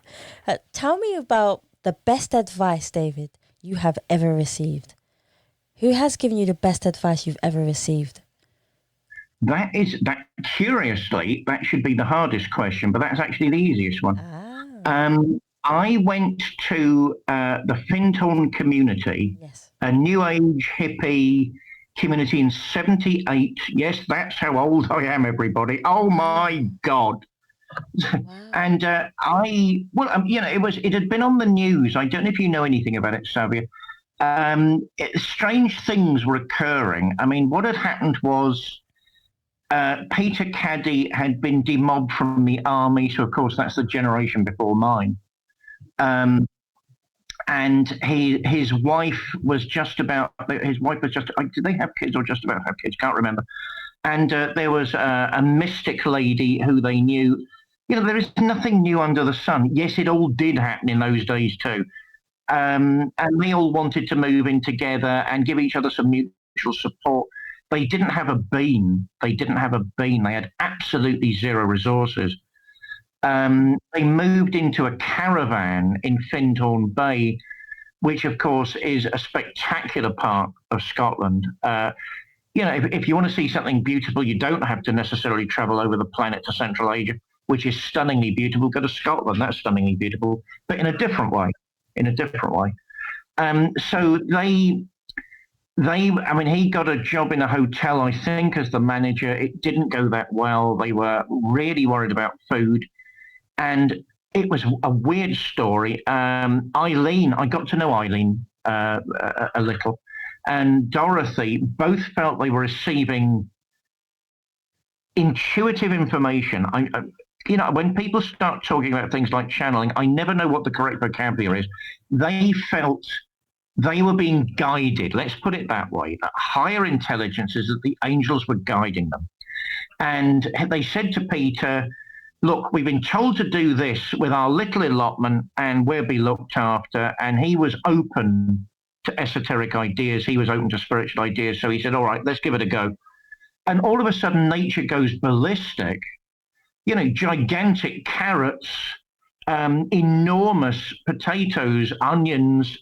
Tell me about the best advice, David, you have ever received. Who has given you the best advice you've ever received? Curiously, that should be the hardest question, but that's actually the easiest one. I went to the Findhorn community, yes, a New Age hippie community in 78. Yes, that's how old I am, everybody. Oh, my God. Wow. And it had been on the news. I don't know if you know anything about it, Savia. Strange things were occurring. I mean, what had happened was Peter Caddy had been demobbed from the army. So, of course, that's the generation before mine. And his wife was just about, did they have kids or just about have kids? Can't remember. And there was a mystic lady who they knew. There is nothing new under the sun. Yes, it all did happen in those days too. And they all wanted to move in together and give each other some mutual support. They didn't have a bean. They had absolutely zero resources. They moved into a caravan in Findhorn Bay, which, of course, is a spectacular part of Scotland. If you want to see something beautiful, you don't have to necessarily travel over the planet to Central Asia, which is stunningly beautiful. Go to Scotland, that's stunningly beautiful, but in a different way. So he got a job in a hotel, I think, as the manager. It didn't go that well. They were really worried about food. And it was a weird story. Eileen, I got to know Eileen a little, and Dorothy both felt they were receiving intuitive information. When people start talking about things like channeling, I never know what the correct vocabulary is. They felt they were being guided. Let's put it that way. Higher intelligences, that the angels were guiding them. And they said to Peter, look, we've been told to do this with our little allotment and we'll be looked after. And he was open to esoteric ideas. He was open to spiritual ideas. So he said, all right, let's give it a go. And all of a sudden, nature goes ballistic. Gigantic carrots, enormous potatoes, onions,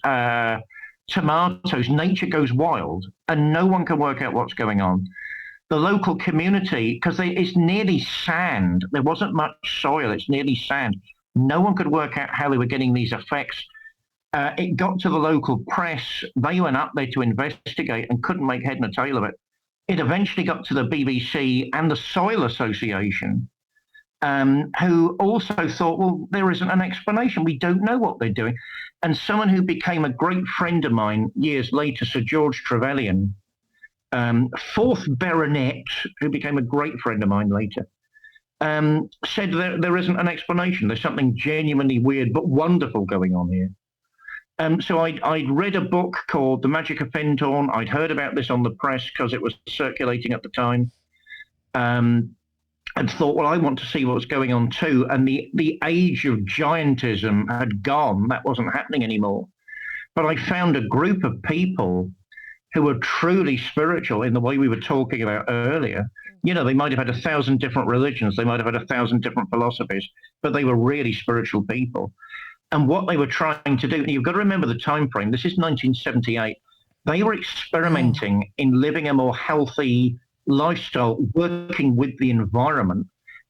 tomatoes. Nature goes wild and no one can work out what's going on. The local community, because it's nearly sand. There wasn't much soil. It's nearly sand. No one could work out how they were getting these effects. It got to the local press. They went up there to investigate and couldn't make head nor tail of it. It eventually got to the BBC and the Soil Association, who also thought, well, there isn't an explanation. We don't know what they're doing. And someone who became a great friend of mine years later, Sir George Trevelyan, fourth baronet, who became a great friend of mine later, said there isn't an explanation. There's something genuinely weird but wonderful going on here. So I'd read a book called The Magic of Fenton. I'd heard about this on the press because it was circulating at the time, and thought, well, I want to see what's going on too. And the age of giantism had gone. That wasn't happening anymore. But I found a group of people who were truly spiritual in the way we were talking about earlier. They might have had 1,000 different religions. They might have had 1,000 different philosophies, but they were really spiritual people. And what they were trying to do, and you've got to remember the time frame, this is 1978. They were experimenting in living a more healthy lifestyle, working with the environment.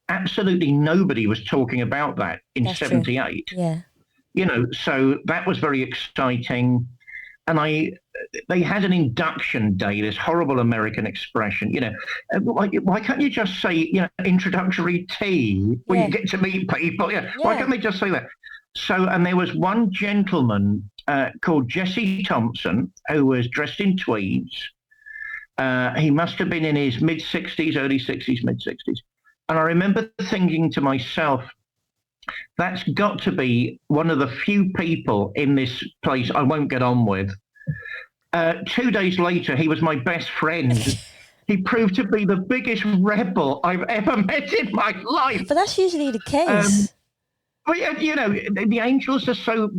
Absolutely nobody was talking about that in That's 78. True. Yeah. So that was very exciting. And they had an induction day, this horrible American expression, why can't you just say, introductory tea where you get to meet people? Yeah. Why can't they just say that? So, and there was one gentleman called Jesse Thompson who was dressed in tweeds. He must have been in his mid-60s, early 60s, mid-60s. And I remember thinking to myself, that's got to be one of the few people in this place I won't get on with. 2 days later, he was my best friend. He proved to be the biggest rebel I've ever met in my life. But that's usually the case. But the angels are so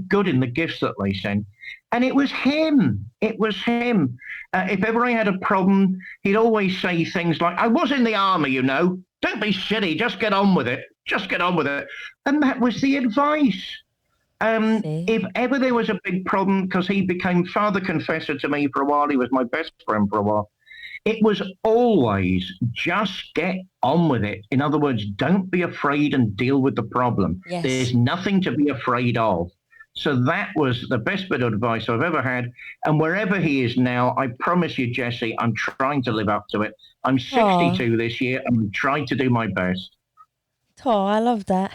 good in the gifts that they send. And it was him. It was him. If ever I had a problem, he'd always say things like, I was in the army, Don't be silly. Just get on with it. Just get on with it. And that was the advice. If ever there was a big problem, because he became father confessor to me for a while, he was my best friend for a while, it was always just get on with it. In other words, don't be afraid and deal with the problem. Yes. There's nothing to be afraid of. So that was the best bit of advice I've ever had. And wherever he is now, I promise you, Jesse, I'm trying to live up to it. I'm 62 this year, and I'm trying to do my best. Oh, I love that.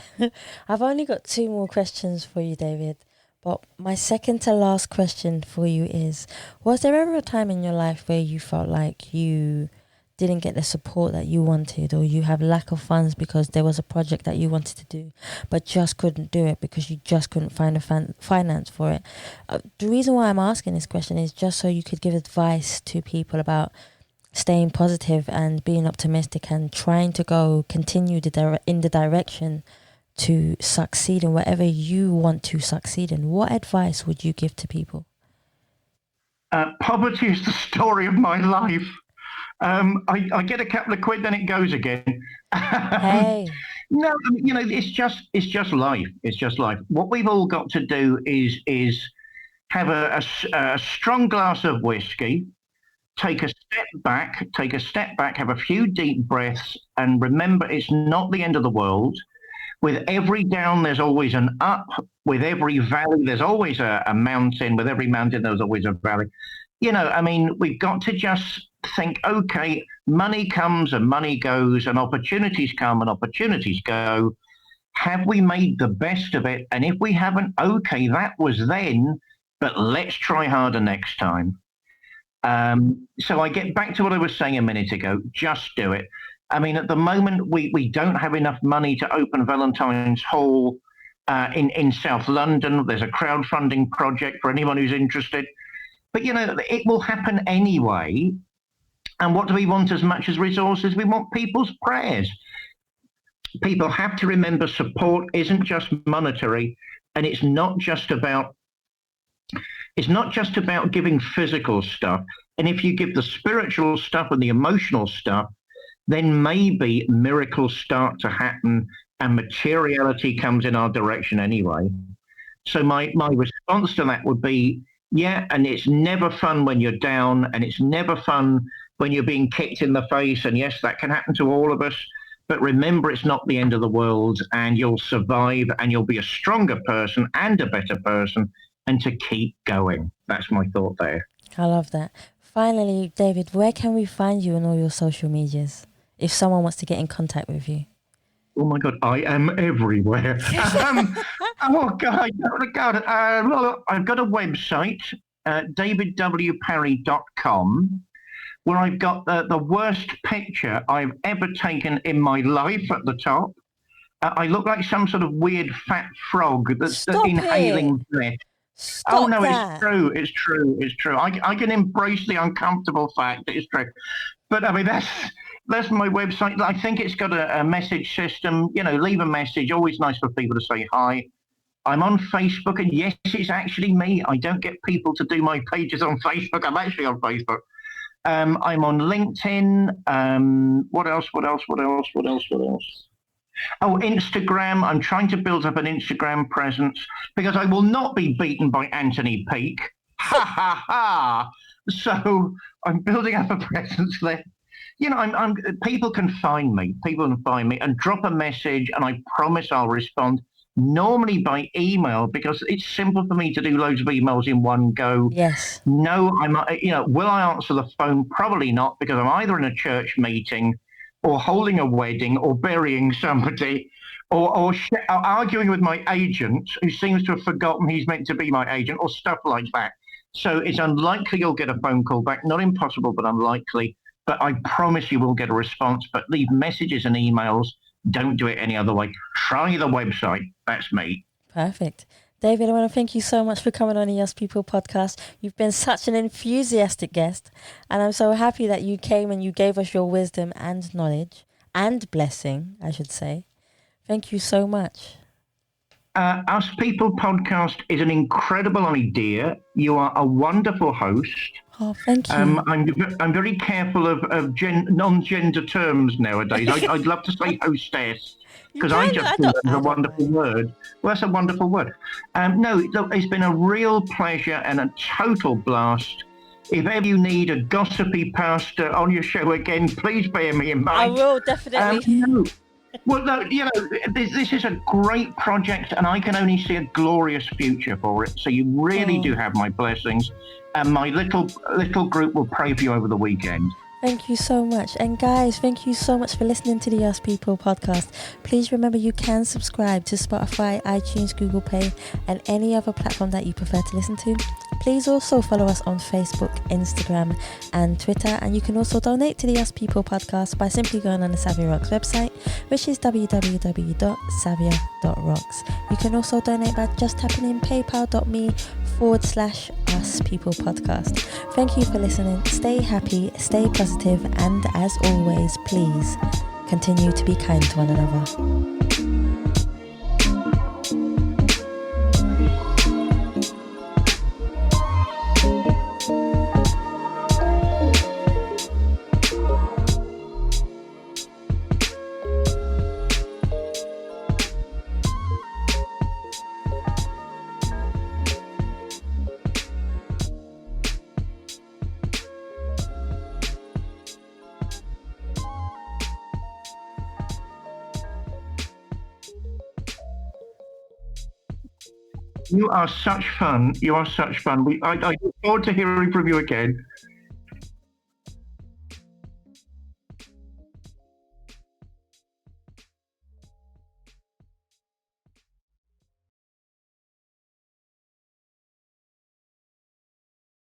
I've only got 2 more questions for you, David. But my second to last question for you is, was there ever a time in your life where you felt like you didn't get the support that you wanted, or you have lack of funds because there was a project that you wanted to do but just couldn't do it because you just couldn't find a finance for it? The reason why I'm asking this question is just so you could give advice to people about staying positive and being optimistic and trying to continue in the direction to succeed in whatever you want to succeed in. What advice would you give to people? Poverty is the story of my life. I get a couple of quid, then it goes again. Hey. No, it's just life. It's just life. What we've all got to do is have a strong glass of whiskey, take a step back, have a few deep breaths, and remember it's not the end of the world. With every down, there's always an up. With every valley, there's always a mountain. With every mountain, there's always a valley. We've got to just think, okay, money comes and money goes, and opportunities come and opportunities go. Have we made the best of it? And if we haven't, okay, that was then, but let's try harder next time. So I get back to what I was saying a minute ago. Just do it. I mean, at the moment, we don't have enough money to open Valentine's Hall in South London. There's a crowdfunding project for anyone who's interested. But, it will happen anyway. And what do we want as much as resources? We want people's prayers. People have to remember support isn't just monetary, and it's not just about giving physical stuff. And if you give the spiritual stuff and the emotional stuff, then maybe miracles start to happen and materiality comes in our direction anyway. So my response to that would be, yeah, and it's never fun when you're down, and it's never fun when you're being kicked in the face. And yes, that can happen to all of us. But remember, it's not the end of the world, and you'll survive, and you'll be a stronger person and a better person, and to keep going. That's my thought there. I love that. Finally, David, where can we find you on all your social medias if someone wants to get in contact with you? Oh my God, I am everywhere. Oh God, I've got a website, davidwparry.com, where I've got the worst picture I've ever taken in my life at the top. I look like some sort of weird fat frog that's inhaling breath. Oh no, that. It's true. I can embrace the uncomfortable fact that it's true. But I mean, that's my website. I think it's got a message system. Leave a message. Always nice for people to say hi. I'm on Facebook, and yes, it's actually me. I don't get people to do my pages on Facebook. I'm actually on Facebook. I'm on LinkedIn. What else? Oh, Instagram. I'm trying to build up an Instagram presence because I will not be beaten by Anthony Peake. Ha ha ha. So I'm building up a presence there. People can find me. People can find me and drop a message, and I promise I'll respond. Normally by email, because it's simple for me to do loads of emails in one go. Yes. No, will I answer the phone? Probably not, because I'm either in a church meeting or holding a wedding or burying somebody or arguing with my agent who seems to have forgotten he's meant to be my agent or stuff like that. So it's unlikely you'll get a phone call back. Not impossible, but unlikely. But I promise you will get a response. But leave messages and emails. Don't do it any other way. Try the website. That's me. Perfect. David, I want to thank you so much for coming on the Yes People podcast. You've been such an enthusiastic guest, and I'm so happy that you came and you gave us your wisdom and knowledge and blessing, I should say. Thank you so much. Us People podcast is an incredible idea. You are a wonderful host. Oh, thank you. I'm very careful of non-gender terms nowadays. I'd love to say hostess, because I just think that's a wonderful word. Well, that's a wonderful word. No, look, it's been a real pleasure and a total blast. If ever you need a gossipy pastor on your show again, please bear me in mind. I will, definitely. Well, no, this is a great project, and I can only see a glorious future for it. So you really do have my blessings, and my little group will pray for you over the weekend. Thank you so much. And guys, thank you so much for listening to the Yes People podcast. Please remember you can subscribe to Spotify, iTunes, Google Play, and any other platform that you prefer to listen to. Please also follow us on Facebook, Instagram, and Twitter. And you can also donate to the Yes People podcast by simply going on the Savia Rocks website, which is www.savia.rocks. You can also donate by just tapping in paypal.me/Us People podcast. Thank you for listening. Stay happy, stay positive, and as always, please continue to be kind to one another. You are such fun. I look forward to hearing from you again.